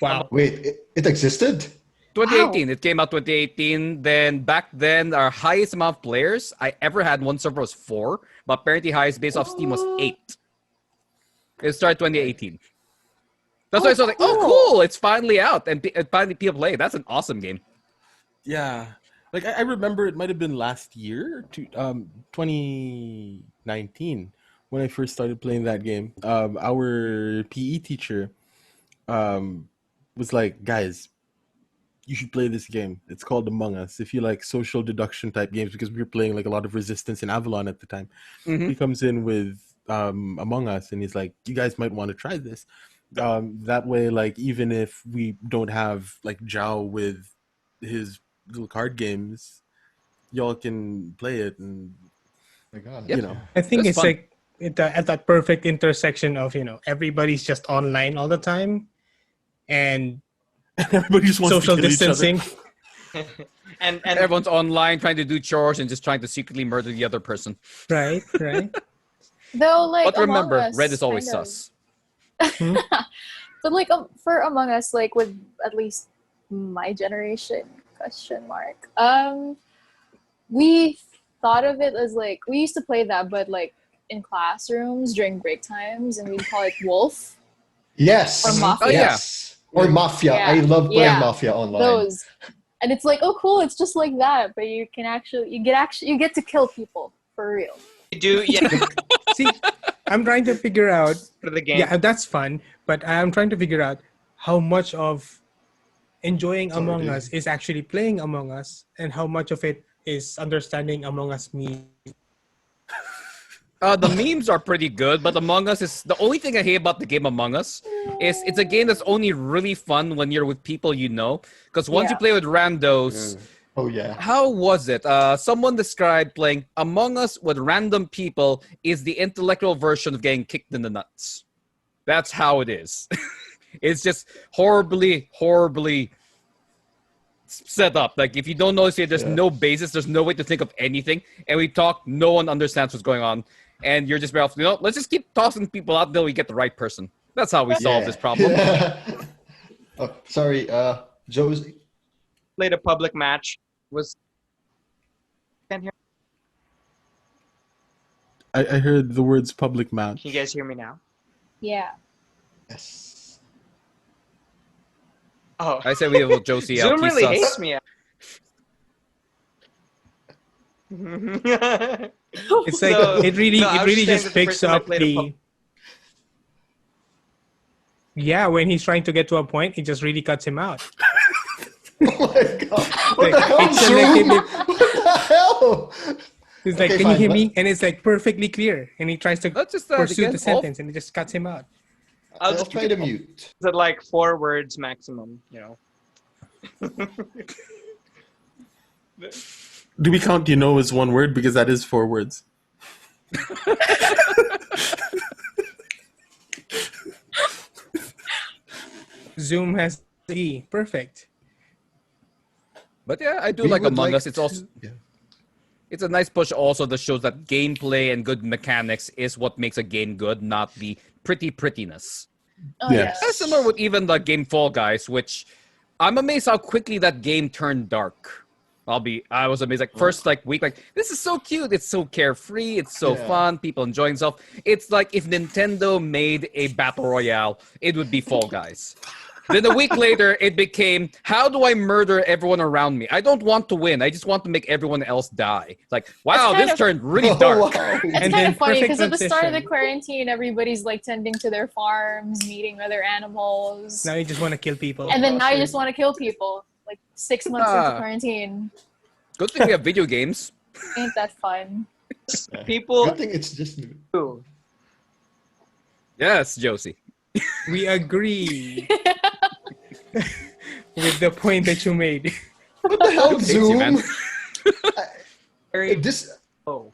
Wow. Wait, it existed? 2018. It came out 2018. Then back then, our highest amount of players I ever had in one server was 4, but apparently highest based off Steam was 8. It started 2018. That's why I was like, oh, cool, it's finally out and finally people play it. That's an awesome game. Yeah. Like I remember it might have been last year, 2019, when I first started playing that game. Our PE teacher was like, guys, you should play this game. It's called Among Us. If you like social deduction type games, because we were playing like a lot of Resistance and Avalon at the time. Mhm. He comes in with Among Us and he's like, you guys might want to try this. That way, like, even if we don't have like Joao with his little card games, y'all can play it and My god. you know. I think That's it's fun. like at that perfect intersection of everybody's just online all the time, and Everybody just wants social to kill each other. distancing. and Everyone's online trying to do chores and just trying to secretly murder the other person. Right. Though, like, But remember, Among Us, red is always kind of- sus. But like for Among Us, like with at least my generation, question mark. We thought of it as like we used to play that, but like in classrooms during break times, and we'd call it Wolf Yes. or Mafia. Oh, yeah. Yes. Or Mafia. Yeah. I love playing Yeah. Mafia online. Those, and it's like, oh, cool, it's just like that, but you can you get to kill people for real. you do, yeah, See, I'm trying to figure out. for the game. Yeah, that's fun, but I'm trying to figure out how much of enjoying Sorry, Among dude. Us is actually playing Among Us, and how much of it is understanding Among Us me. The memes are pretty good, but Among Us is the only thing I hate about the game Among Us is it's a game that's only really fun when you're with people you know. Because once you Yeah. play with randos, Oh yeah. how was it? Someone described playing Among Us with random people is the intellectual version of getting kicked in the nuts. That's how it is. It's just horribly set up. Like if you don't notice it, there's Yeah. no basis, there's no way to think of anything. And we talk, no one understands what's going on. And you're just better off, let's just keep tossing people out until we get the right person. That's how we solve Yeah. this problem. Yeah. Oh, sorry, Josie. Played a public match. Was can't hear. I heard the words public match. Can you guys hear me now? Yeah. Yes. Oh, I said we have Josie out. Zoom He's really sus. hates me. It's like So- it really no, I was saying just that the picks person I up played a the. Yeah, when he's trying to get to a point, it just really cuts him out. Oh my god. What the Like, hell, it's Zoom? like- What the hell? It's like, Okay, can you fine, hear but- me? And it's like perfectly clear, and he tries to Let's just pursue again, the sentence, and it just cuts him out. I'll I'll just try keep to it- mute. Is it like 4 words maximum? Do we count as one word? Because that is 4 words. Zoom has E. Perfect. But yeah, I do We like would Among like Us. It's also Yeah. it's a nice push also that shows that gameplay and good mechanics is what makes a game good, not the prettiness. Oh, Yes. That's similar with even the game Fall Guys, which I'm amazed how quickly that game turned dark. I was amazed. Like first week, this is so cute. It's so carefree. It's so Yeah. fun. People enjoying themselves. It's like if Nintendo made a battle royale, it would be Fall Guys. Then a week later, it became, how do I murder everyone around me? I don't want to win. I just want to make everyone else die. It's like, wow, kind this of- turned really Oh, dark. wow. It's And kind then of funny perfect because at the start of the transition. quarantine, everybody's like tending to their farms, meeting other animals, Now you just want to kill people. and then now you just want to kill people. Like 6 months into Ah. quarantine, Good thing we have video games. ain't that fun? People Good thing it's just me. do. Yes, Josie. We agree with the point that you made. What the hell, Hates you, man. Zoom? Very This oh.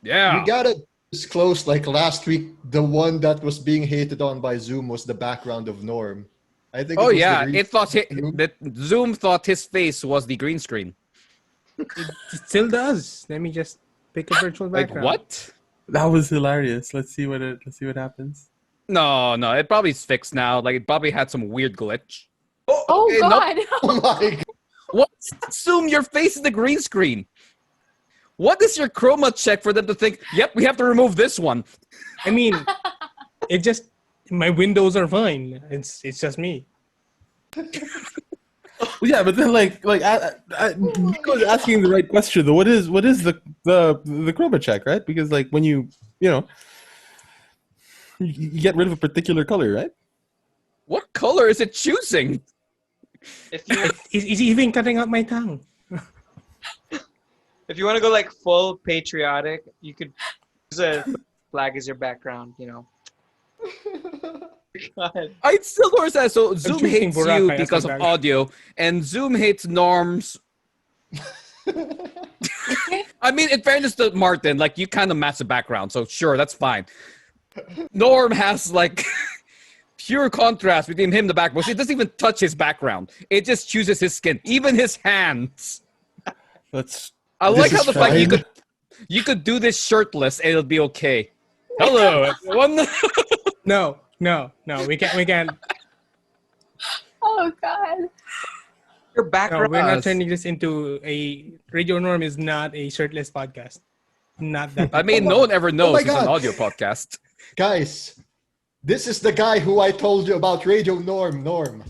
Yeah. we gotta disclose. Like last week, the one that was being hated on by Zoom was the background of Norm. I think Oh it was the yeah, green it thought Zoom. that Zoom thought his face was the green screen. It still does. Let me just pick a virtual Like background. what? That was hilarious. Let's see what happens. No, it probably is fixed now. Like it probably had some weird glitch. Oh okay, nope. God! Oh my god! What? Zoom, your face is the green screen. What is your chroma check for them to think? Yep, we have to remove this one. I mean, it just my windows are fine. It's just me. Well, yeah, but then Miko is asking the right question though. What is the chroma check, right? Because like when you get rid of a particular color, right? What color is it choosing? If you He's even cutting out my tongue. if you want to go like full patriotic, you could use a flag as your background. God. I still don't understand. So Zoom choosing hates Boracay you as because my of background. audio, and Zoom hates Norms. I mean, in fairness to Martin, like you kind of match the background, so sure, that's fine. Norm has like pure contrast between him and the background. It doesn't even touch his background. It just chooses his skin, even his hands. That's I This like how is the fact fine. you could do this shirtless and it'll be okay. Hello, everyone. No, we can't. Oh God! Your No, background. we're not turning this into a Radio Norm is not a shirtless podcast. Not that. I mean, no one ever knows my it's an God. audio podcast. Guys, this is the guy who I told you about, Radio Norm.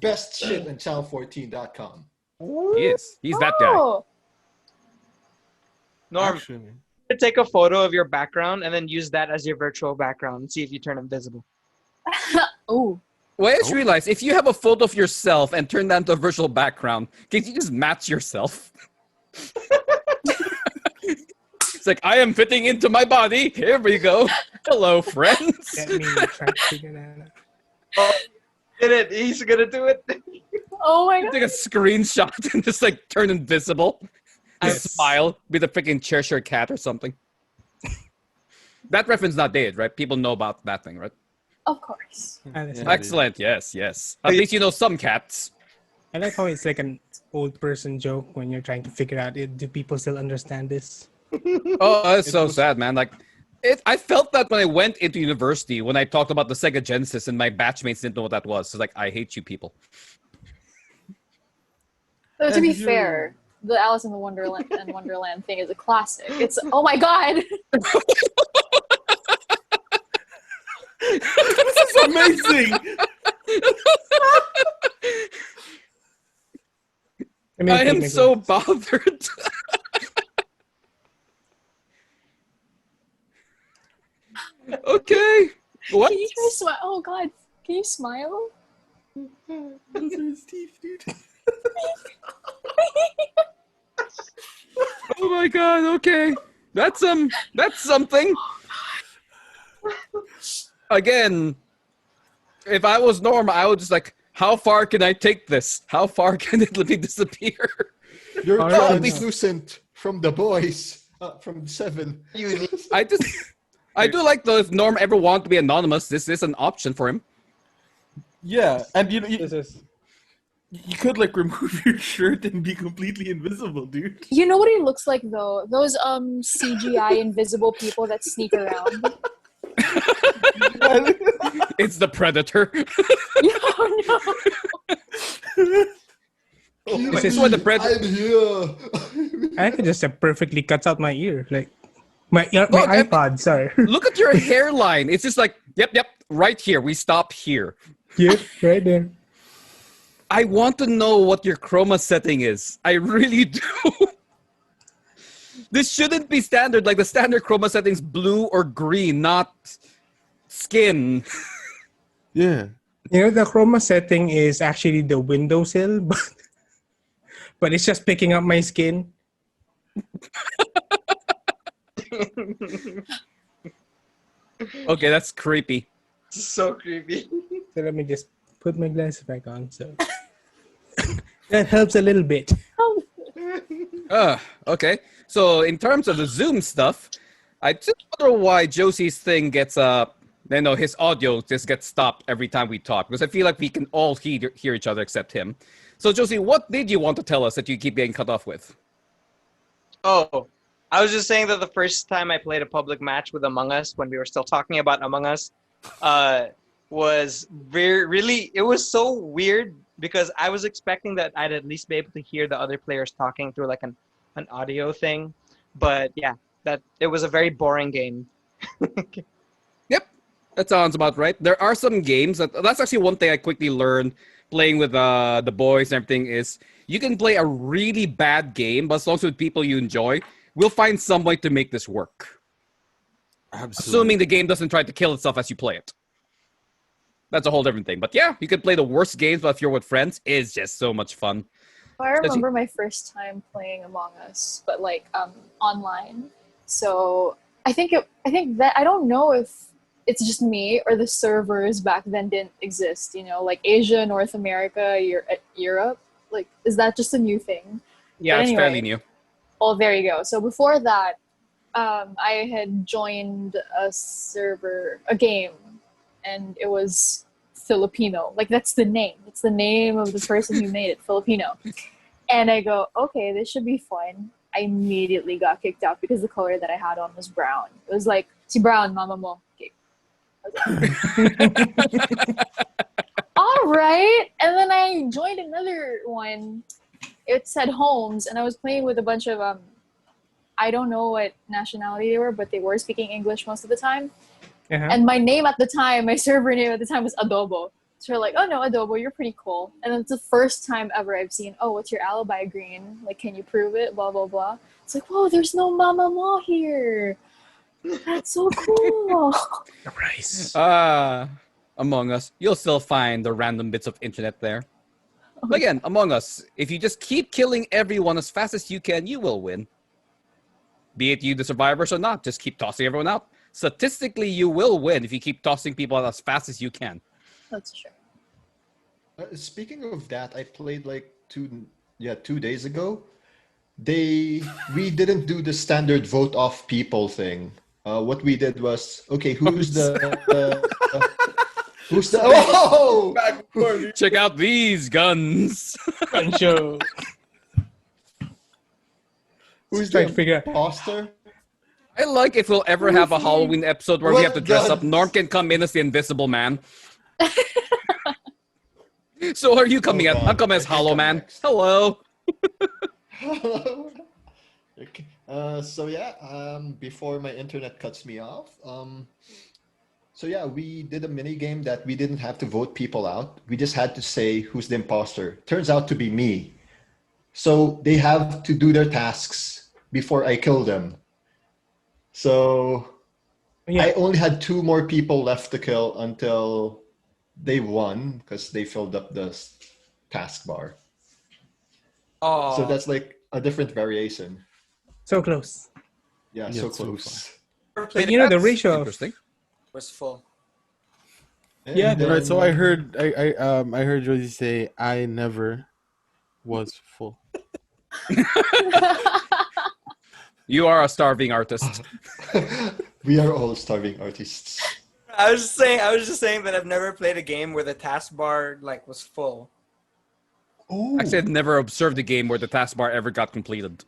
Best shit in channel14.com. He's that guy. Oh, Norm, actually. take a photo of your background and then use that as your virtual background and see if you turn invisible. oh. Well, I just realized if you have a photo of yourself and turn that into a virtual background, can you just match yourself? It's like, I am fitting into my body. Here we go. Hello, friends. Let me try to figure that out. Did it? He's gonna do it. Oh my God! Take a screenshot and just like turn invisible. Yes. Smile with a freaking Cheshire cat or something. That reference not dated, right? People know about that thing, right? Of course. Yeah. Excellent. Yes. At least you know some cats. I like how it's like an old person joke when you're trying to figure out do people still understand this? Oh, that's so sad, man. Like, I felt that when I went into university, when I talked about the Sega Genesis, and my batchmates didn't know what that was. So, like, I hate you people. Though to And be you- fair, the Alice in the Wonderland thing is a classic. It's oh my God! This is amazing. I am so bothered. Okay. What? Can you try smile? Oh God! Can you smile? Those are his teeth, dude. Oh my god. Okay. That's something. Again, if I was Norm, I would just like, how far can I take this? How far can it let me disappear? You're Oh, no. translucent from the boys, from 7. I do like though if Norm ever wanted to be anonymous, this is an option for him. Yeah, and you This is could like remove your shirt and be completely invisible, dude. You know what he looks like though? Those CGI invisible people that sneak around. It's the Predator. Oh no! This is why the Predator. I'm here. I could just perfectly cuts out my ear, like my iPod. Sorry. Look at your hairline. It's just like, yep, right here. We stop here. Yep, right there. I want to know what your chroma setting is. I really do. This shouldn't be standard. Like the standard chroma settings, blue or green, not skin. Yeah. You know, the chroma setting is actually the windowsill, but it's just picking up my skin. Okay, that's creepy. So creepy. So let me just put my glasses back on. So That helps a little bit. Okay. So in terms of the Zoom stuff, I just wonder why Josie's thing gets his audio just gets stopped every time we talk, because I feel like we can all hear each other except him. So Josie, what did you want to tell us that you keep getting cut off with? Oh, I was just saying that the first time I played a public match with Among Us, when we were still talking about Among Us, was it was so weird because I was expecting that I'd at least be able to hear the other players talking through like an audio thing. But yeah, that it was a very boring game. Yep, that sounds about right. There are some games that's actually one thing I quickly learned playing with the boys and everything is you can play a really bad game, but as long as with people you enjoy, we'll find some way to make this work. Absolutely. Assuming the game doesn't try to kill itself as you play it. That's a whole different thing. But yeah, you can play the worst games, but if you're with friends, it's just so much fun. I remember my first time playing Among Us, but like online. So I think that I don't know if it's just me or the servers back then didn't exist. You know, like Asia, North America, Europe. Like, is that just a new thing? Yeah, But it's anyway, fairly new. Oh, there you go. So before that, I had joined a game, and it was Filipino. Like, that's the name. It's the name of the person who made it, Filipino. And I go, okay, this should be fun. I immediately got kicked out because the color that I had on was brown. It was like, si brown, mama mo. Okay. All right. And then I joined another one. It said Holmes, and I was playing with a bunch of I don't know what nationality they were, but they were speaking English most of the time. Uh-huh. And my name at the time, my server name at the time was Adobo. So we're like, oh no, Adobo, you're pretty cool. And it's the first time ever I've seen, oh, what's your alibi green? Like, can you prove it? Blah, blah, blah. It's like, whoa, there's no Mama Ma here. That's so cool. Nice. Among Us, you'll still find the random bits of internet there. But again, Among Us, if you just keep killing everyone as fast as you can, you will win. Be it you, the survivors, or not, just keep tossing everyone out. Statistically, you will win if you keep tossing people out as fast as you can. That's true. Speaking of that, I played like 2 days ago. We didn't do the standard vote off people thing. What we did was, okay, who's the oh! Check out these guns. Fun show. Who's Trying the to figure out. imposter? I like if we'll ever have a Halloween episode where we have to dress up. guns? Norm can come in as the Invisible Man. So are you coming out? God, I'm coming as I can Hollow come Man. next. Hello. Okay. Before my internet cuts me off, we did a mini game that we didn't have to vote people out. We just had to say who's the imposter. Turns out to be me. So they have to do their tasks before I kill them. So Yeah. I only had 2 more people left to kill until they won because they filled up the taskbar. Oh, So that's like a different variation. So close. Yeah, Yeah, so it's so close. But you know the ratio of Interesting. was full. Yeah, And Right. So then- I heard Josie say, "I never was full." You are a starving artist. we are all starving artists. I was just saying that I've never played a game where the taskbar like was full. Oh, Actually, I've never observed a game where the taskbar ever got completed.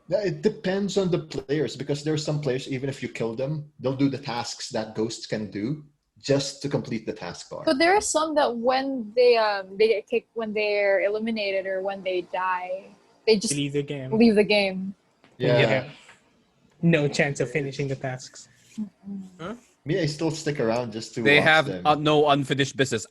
yeah, it depends on the players because there's some players, even if you kill them, they'll do the tasks that ghosts can do just to complete the taskbar. But there are some that when they get kicked, when they're eliminated or when they die, they just leave the game. leave the game. Yeah. No chance of finishing the tasks. Me, I still stick around just to They watch have them. no unfinished business.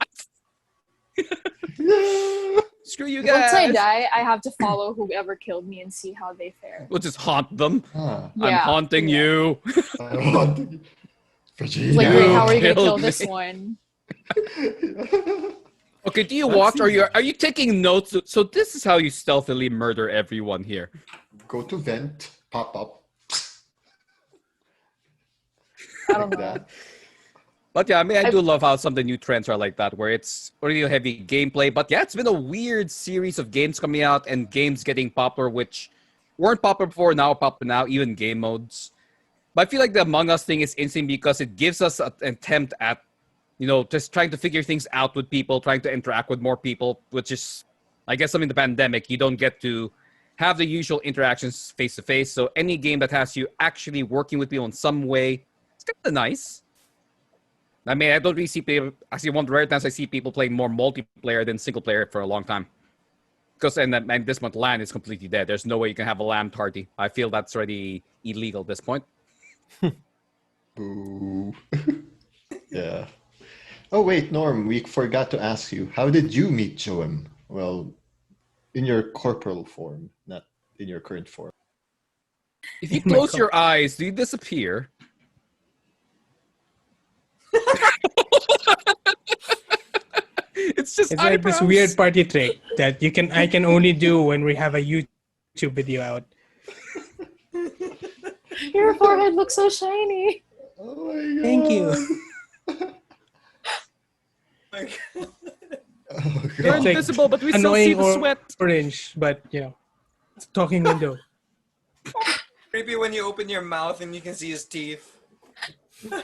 Screw you Once I guys. die, I have to follow whoever killed me and see how they fare. We'll just haunt them. Ah, I'm Yeah. haunting Yeah. you. I want to... It's like, wait, how are you gonna killed kill this me. one? Okay, do you watch? Are you taking notes? So this is how you stealthily murder everyone here. Go to vent, pop up. I don't Like know. that. But yeah, I mean, I do love how some of the new trends are like that, where it's really heavy gameplay. But yeah, it's been a weird series of games coming out and games getting popular, which weren't popular before, now popular now, even game modes. But I feel like the Among Us thing is interesting because it gives us an attempt at, just trying to figure things out with people, trying to interact with more people, which is, I guess, something in the pandemic, you don't get to have the usual interactions face to face. So any game that has you actually working with people in some way, it's kind of nice. I mean, I don't really see people. Actually, one of the rare times I see people playing more multiplayer than single player for a long time. Because and this month, LAN is completely dead. There's no way you can have a LAN party. I feel that's already illegal at this point. Boo. Yeah. Oh wait, Norm, we forgot to ask you. How did you meet Joam? Well, in your corporal form, not in your current form. If you close your eyes, do you disappear? It's just It's like this weird party trick that I can only do when we have a YouTube video out. Your forehead looks so shiny. Oh my god. Thank you. Oh You're god. It's like invisible, but we still see Annoying the sweat. orange, but it's a talking window. Creepy when you open your mouth and you can see his teeth.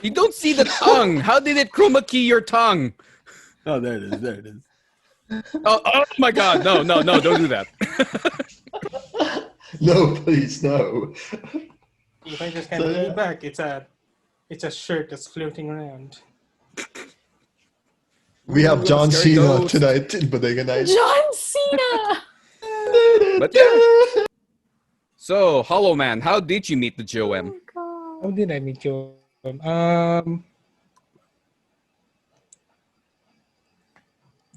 You don't see the tongue. How did it chroma key your tongue? Oh, there it is. There it is. Oh my god. No, don't do that. No, please, no. If I just kind of lean back, it's a shirt that's floating around. We have John Scary Cena ghost. tonight in Bodega Nights. John Cena! But yeah. So, Hollow Man, how did you meet the Joam? Oh, How did I meet you?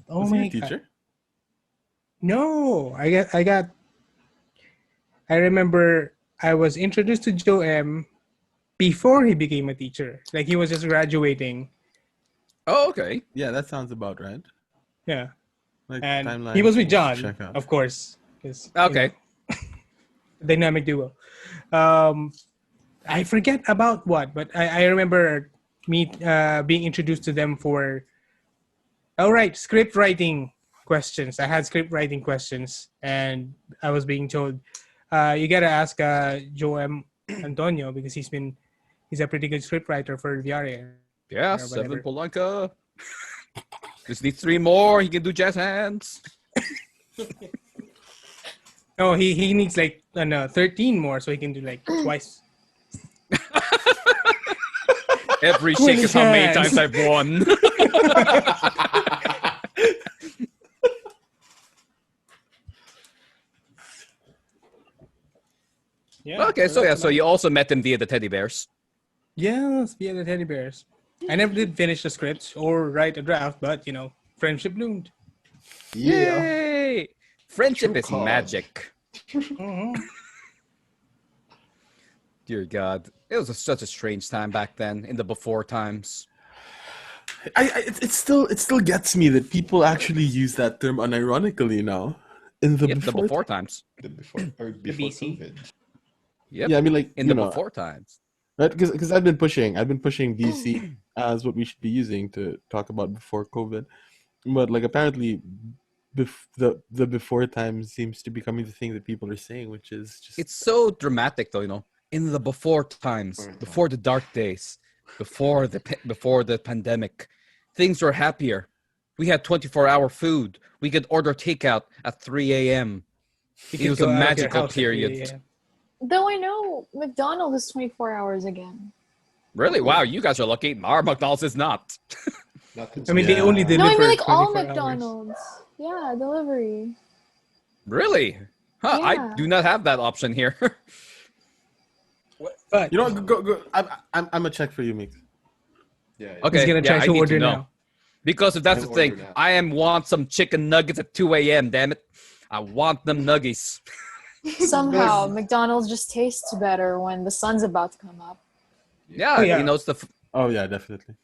Oh Was he my a teacher? god! No, I remember I was introduced to Joe M before he became a teacher. Like he was just graduating. Oh, okay. Yeah, that sounds about right. Yeah, Like and timeline. he was with Check John, out. of course. 'Cause, Okay. dynamic duo. I forget about what, but I remember being introduced to them for. Oh right, script writing questions. I had script writing questions, and I was being told, you gotta ask Joe M. Antonio because he's a pretty good script writer for Viaria. Yeah, Or 7 whatever. Polanka. Just need 3 more. He can do jazz hands. No, he needs like 13 more so he can do like twice. Every shake is how many times I've won. Yeah. Okay, so you also met him via the teddy bears. Yes, via the teddy bears. I never did finish the script or write a draft, but friendship bloomed. Yeah. Yay! Friendship True is cause. magic. Mhm. Dear God, it was such a strange time back then in the before times. It still gets me that people actually use that term unironically now. In the Yep, before. the before times. Before BC. COVID. Yep. Yeah, I mean, like in the before times. right? Because I've been pushing BC as what we should be using to talk about before COVID, but like apparently, the before time seems to be becoming the thing that people are saying, which is just It's so dramatic, though. In the before times, before the dark days, before the pandemic, things were happier. We had 24-hour food. We could order takeout at 3 a.m. You It could was go a out of your magical house at 3 period. a.m. though I know McDonald's is 24 hours again. Really? Wow, you guys are lucky. Our McDonald's is not. Not I mean, they Yeah. only No, deliver No, I mean like all 24 hours. McDonald's. Yeah, delivery. Really? Huh, I Yeah. do not have that option here. But you know what, go. I'm gonna check for you, Mix. Yeah. Okay, he's gonna yeah, try I to need order to know. now. Because if that's I'll the thing, order now. I want some chicken nuggets at 2 a.m., damn it. I want them nuggies. Somehow McDonald's just tastes better when the sun's about to come up. Yeah, Oh, yeah. it's the... Oh yeah, definitely.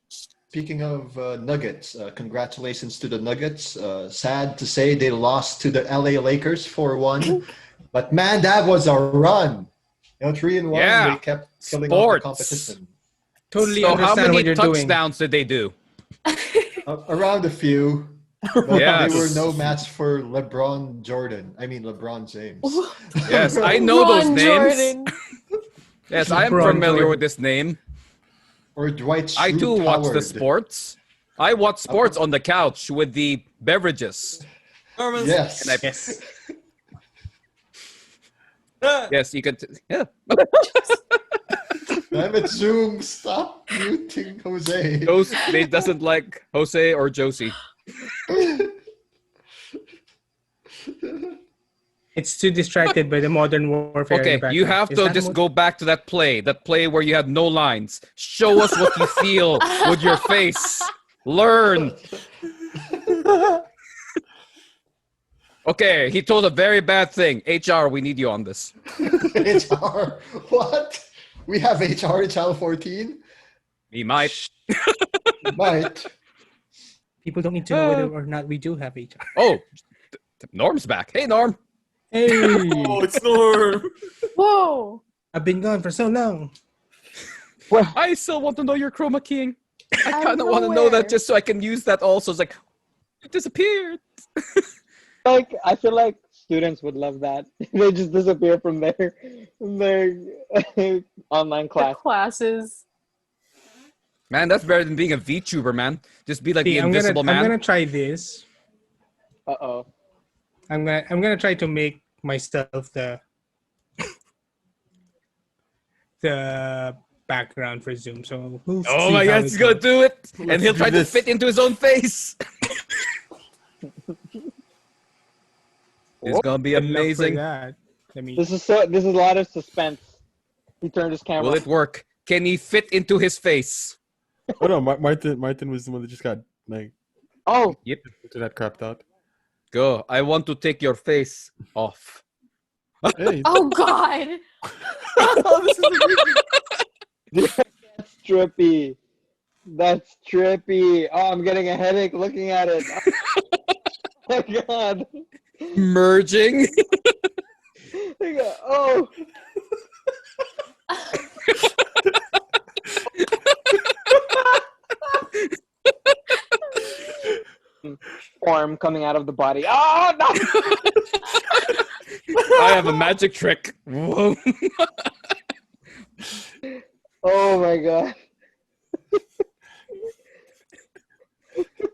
Speaking of Nuggets, congratulations to the Nuggets. Sad to say they lost to the LA Lakers 4-1. But man, that was a run. 3-1. Yeah. They kept killing off the Sports. competition. totally So how understand many what you're doing. touchdowns did they do? Around a few. But Yes. they were no match for LeBron Jordan. I mean LeBron James. Yes, I know those Ron names. Jordan. Yes, I am LeBron familiar Jordan. with this name. Or Dwight I Schrute too watch the Howard. sports. I watch sports on the couch with the beverages. Norman's- Yes. And I, Yes. yes, you could. Yeah. Damn it, Zoom. Stop muting Jose. Those they doesn't like Jose or Josie. It's too distracted by the modern warfare. in Okay, the you background. have Is to that just what- go back to that play where you had no lines. Show us what you feel with your face. Learn. Okay, he told a very bad thing. HR, we need you on this. HR. What? We have HR in Channel 14? He might. Might. People don't need to know whether or not we do have HR. Oh, Norm's back. Hey, Norm. Hey, Oh, it's Norm. Whoa. I've been gone for so long. I still want to know your chroma keying. I Out of kind of want to know nowhere. that just so I can use that also. It's like, it disappeared. Like, I feel like students would love that. They just disappear from their online The class. classes. Man, that's better than being a VTuber, man. Just be like See, the I'm invisible man. gonna try this. Uh-oh. I'm gonna try to make myself the background for Zoom. So we'll Oh see my how god, it he's gonna goes. do it! And Let's he'll do try to this. fit into his own face. It's gonna be Good luck for amazing. that. Let me. This is a lot of suspense. He turned his camera. Will it work? Can he fit into his face? Oh no, Martin was the one that just got like Oh, internet crapped out. Go. I want to take your face off. Hey, Oh God. that's trippy. That's trippy. Oh, I'm getting a headache looking at it. Oh my god. Merging. Oh. Form coming out of the body. Oh no! I have a magic trick. Whoa. Oh my god.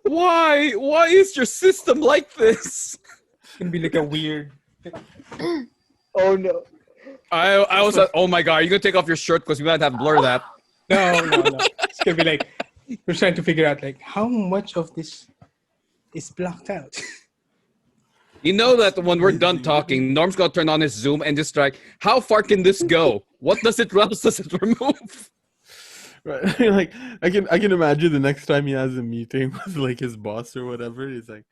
Why? Why is your system like this? It's gonna be like a weird. Oh no. I was like, oh my god, are you gonna take off your shirt because we might have to blur that? No. It's gonna be like we're trying to figure out like how much of this is blocked out. You know that when we're done talking, Norm's gonna turn on his Zoom and just like, how far can this go? What does it remove? right. Like I can imagine the next time he has a meeting with like his boss or whatever, he's like,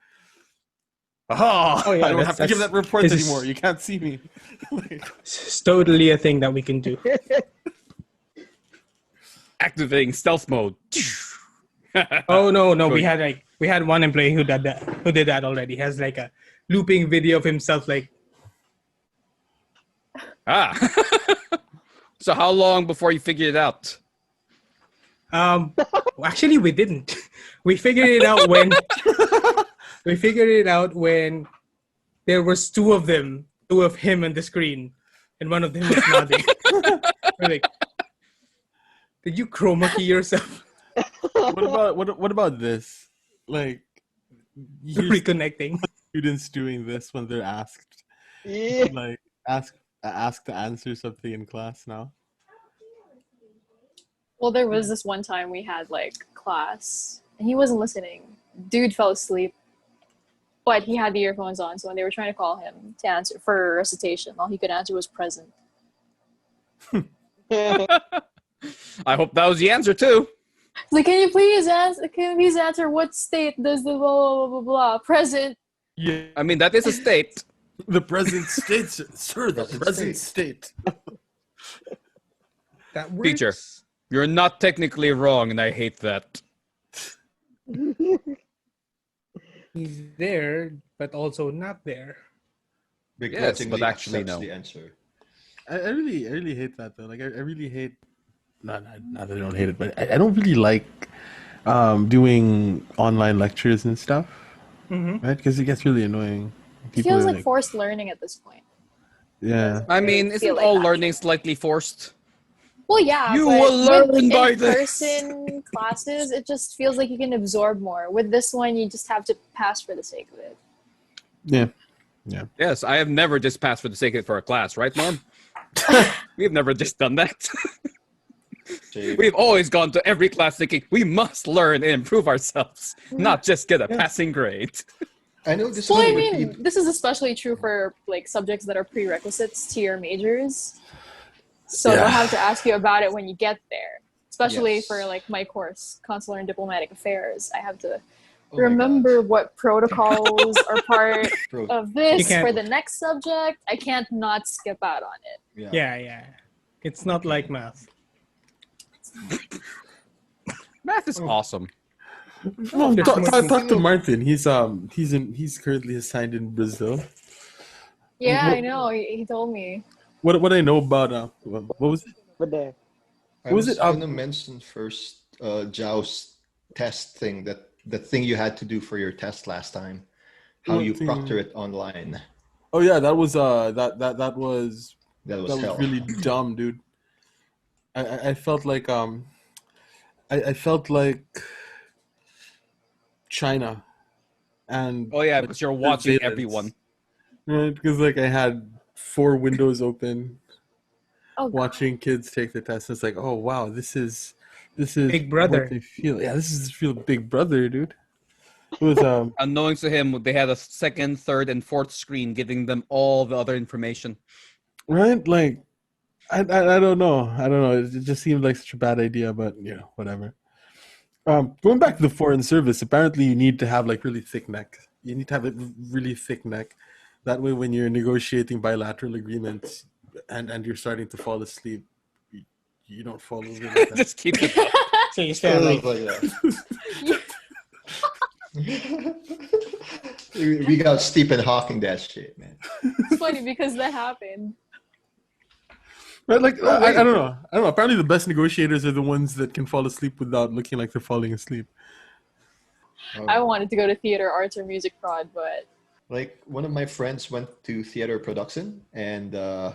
Oh, yeah, I don't have to give that's- that report this is- anymore. You can't see me. Like, It's totally a thing that we can do. Activating stealth mode. Oh no, Good. we had one employee who did that already. He has like a looping video of himself like Ah. So how long before you figured it out? actually we didn't. We figured it out when there was two of him on the screen and one of them was nodding. We're like, did you chroma key yourself? what about this? Like, you hear Reconnecting. students doing this when they're asked, Yeah. like asked to answer something in class now. Well, there was this one time we had like class and he wasn't listening. Dude fell asleep, but he had the earphones on. So when they were trying to call him to answer for recitation, all he could answer was present. I hope that was the answer too. He's like, can you please answer what state does the blah blah blah blah present? Yeah, I mean, that is a state. the present state, sir. The Present present state. That works. Teacher. You're not technically wrong, and I hate that. He's there, but also not there. Yes, but Begrudgingly actually accepts no. the answer. I really hate that though. Like I really hate not that I don't hate it, but I don't really like doing online lectures and stuff, Mm-hmm. right? Because it gets really annoying. It People feels are like forced learning at this point. yeah. I Really mean, feel isn't like all natural. learning slightly forced? Well, yeah, You but will with learn by this. in-person classes, it just feels like you can absorb more. With this one, you just have to pass for the sake of it. Yeah. Yes, I have never just passed for the sake of it for a class, right, Norm? We've never just done that. We've always gone to every class thinking we must learn and improve ourselves, not just get a passing grade. I know this Well, one I would mean, be this is especially true for like subjects that are prerequisites to your majors. So they'll have to ask you about it when you get there. Especially Yes. for like my course, Consular and Diplomatic Affairs. I have to Oh my remember what protocols are part Bro, of You this can't- for the next subject. I can't not skip out on it. Yeah. It's not like math. Math is awesome. Well, there's talk to Martin. He's currently assigned in Brazil. Yeah, What- I know. He told me. What I know about what was it? But there. I Was was it, gonna mention first Joao's test thing, the thing you had to do for your test last time, how What you thing? proctor it online. Oh yeah, that was that was That was hell. really dumb, dude. I felt like I felt like China and Oh yeah, like, because you're watching surveillance. everyone. Right, because like I had 4 windows open Oh, God. watching kids take the test. It's like, oh wow, this is Big Brother. what they feel. Yeah, this is feel Big Brother, dude. It was Unknowing to him, they had a second, third, and fourth screen giving them all the other information. right, like I don't know. It just seemed like such a bad idea, but whatever. Going back to the foreign service, apparently you need to have like really thick neck. You need to have a really thick neck. That way, when you're negotiating bilateral agreements and you're starting to fall asleep, you don't fall over like that. Just keep it up. So you stand like we got Stephen Hawking that shit, man. It's funny because that happened. Right, like I don't know. Apparently, the best negotiators are the ones that can fall asleep without looking like they're falling asleep. I wanted to go to theater, arts, or music prod, but Like one of my friends went to theater production and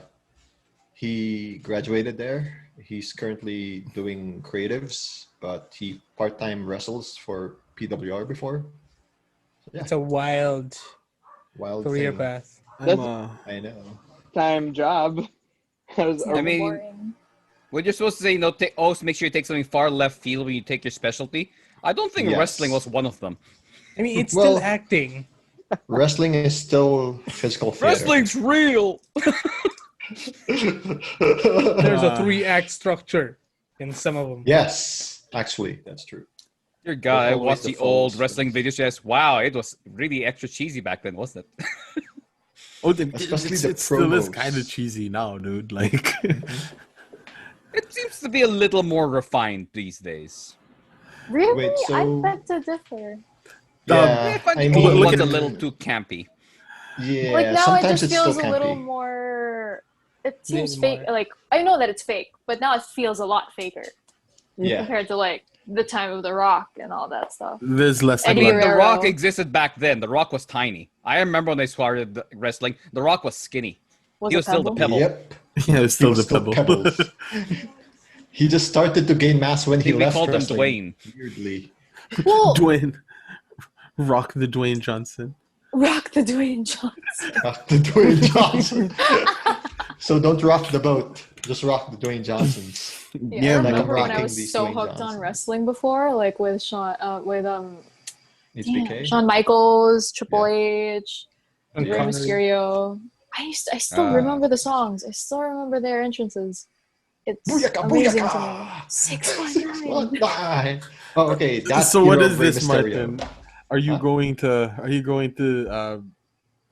he graduated there. He's currently doing creatives, but he part-time wrestles for PWR before. So, yeah, it's a wild wild career thing. path. I know. Time job. I mean, boring. when you're supposed to say, always make sure you take something far left field when you take your specialty. I don't think Yes. wrestling was one of them. I mean, it's Well- still acting. Wrestling is still physical theater. Wrestling's real. There's a 3-act structure in some of them. Yes, actually, that's true. Your guy Always watched the the old follows. wrestling videos. Yes, wow, it was really extra cheesy back then, wasn't it? Oh, Especially the it still is promos. kind of cheesy now, dude. Like, It seems to be a little more refined these days. Really? Wait, I so- beg to differ. Yeah, I find I the old mean, ones a little too campy. Yeah, Like now, it sometimes just it's still feels a little campy. more. It seems Maybe fake. more. Like I know that it's fake, but now it feels a lot faker Yeah, compared to like the time of The Rock and all that stuff. there's less. I Eddie mean, blood. The Guerrero. Rock existed back then. The Rock was tiny. I remember when they started wrestling, The Rock was skinny. Was He it was still the Pebble? pebble. Yep. Yeah, it's He still was the still pebble. Pebbles. He just started to gain mass when he We left called him wrestling. Dwayne. Weirdly. Well, Dwayne, rock the Dwayne Johnson. Rock the Dwayne Johnson. Rock the Dwayne Johnson. So don't rock the boat. Just rock the Dwayne Johnsons. Yeah, I man. remember when I rocking was these so Dwayne hooked on Johnsons. wrestling before, like with HBK. Shawn Michaels, Triple H, And Rey Connery. Mysterio. I still remember the songs. I still remember their entrances. It's Booyaka, amazing booyaka! to me. 619. Oh, okay. That's So what era is of Rey this, Mysterio. Martin? Are you Huh? going to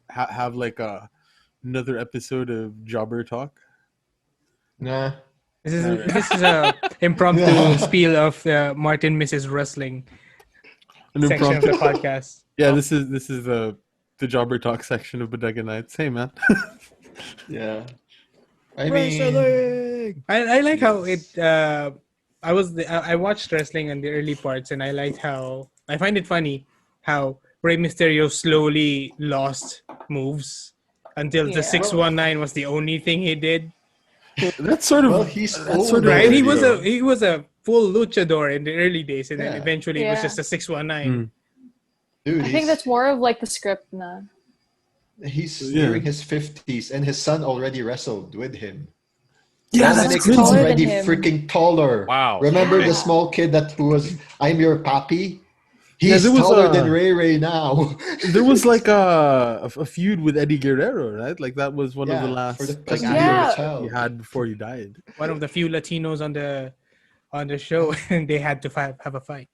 have like another episode of Jobber Talk? Nah. This is a impromptu spiel of Martin Mrs. Wrestling An section of impromptu. the podcast. Yeah, this is the Jobber Talk section of Bodega Nights. Hey, man. Yeah. I mean, I like how it I watched wrestling in the early parts, and I find it funny how Rey Mysterio slowly lost moves until the Yeah. 619 was the only thing he did. That's sort of Well, he's that's old sort of Right? He already, was though. a full luchador in the early days, and then Yeah. eventually it was Yeah. just a 619. Dude, I think that's more of like the script na. he's Yeah. nearing his 50s, and his son already wrestled with him. Yeah, His that's Dominic's son's taller crazy. already than him. freaking taller. Wow. Remember Yeah. the small kid that who was I'm your papi? Yeah, He's there was taller than Ray now. there was like a feud with Eddie Guerrero, right? Like that was one of the Yeah, for the last like custody of the athletes Yeah. he child. had before he died. One of the few Latinos on the show, and they had to have a fight.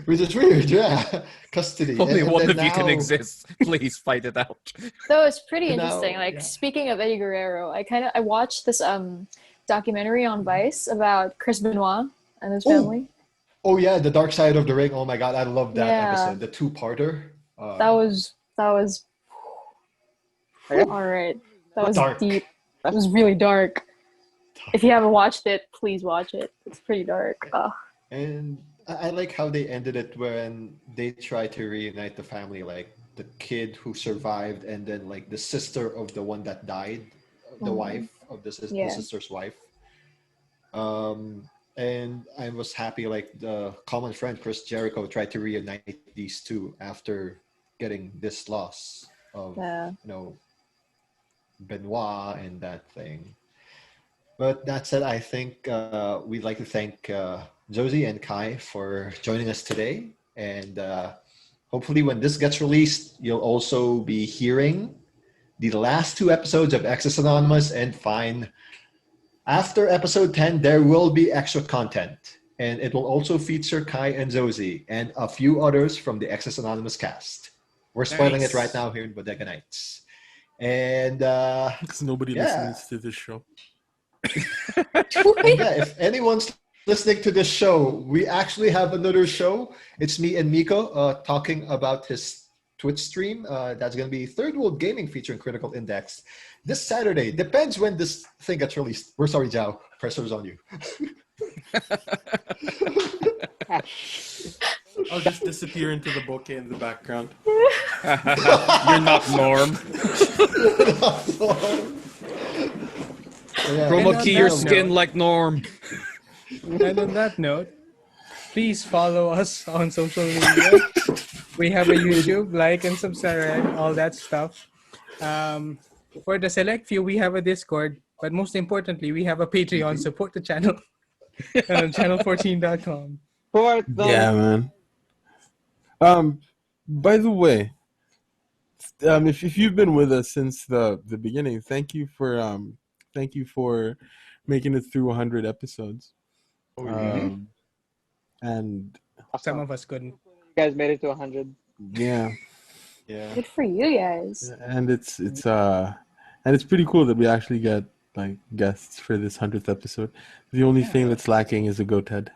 Which is weird, yeah. Custody. If only And one then of you can now- exist. Please fight it out. So it's pretty And interesting. now- Like yeah. speaking of Eddie Guerrero, I watched this documentary on Vice about Chris Benoit and his Oh, family. Oh yeah, the Dark Side of the Ring. Oh my god, I love that Yeah. episode. The two-parter. That was Okay. all right. That was Dark. deep. It was really dark. If you haven't watched it, please watch it. It's pretty dark. And I like how they ended it when they try to reunite the family, like the kid who survived, and then like the sister of the one that died, the Mhm. wife of the Yeah. sister's wife. And I was happy, like the common friend Chris Jericho tried to reunite these two after getting this loss of Yeah. Benoit and that thing. But that said, I think we'd like to thank Josie and Kai for joining us today. And hopefully when this gets released, you'll also be hearing the last two episodes of Access Anonymous and Fine. After episode 10, there will be extra content. And it will also feature Kai and Josie and a few others from the Access Anonymous cast. We're spoiling Nice. it right now here in Bodega Nights. And Because nobody Yeah. listens to this show. And yeah, if anyone's listening to this show, we actually have another show. It's me and Miko talking about his Twitch stream. That's going to be Third World Gaming featuring Critical Index this Saturday. Depends when this thing gets released. We're sorry, Joao. Pressure's on you. I'll just disappear into the bokeh in the background. You're not Norm. Yeah. Chroma And key on your that skin note- like Norm. And on that note, please follow us on social media. We have a YouTube, like and subscribe, all that stuff. For the select few, we have a Discord, but most importantly, we have a Patreon. Support the channel on channel14.com. Support them. Yeah, man. By the way, if you've been with us since the beginning, thank you for making it through 100 episodes. And Some of us couldn't. You guys made it to 100. yeah, Yeah. Good for you guys. and it's pretty cool that we actually get like guests for this 100th episode. The only thing that's lacking is a GoTed.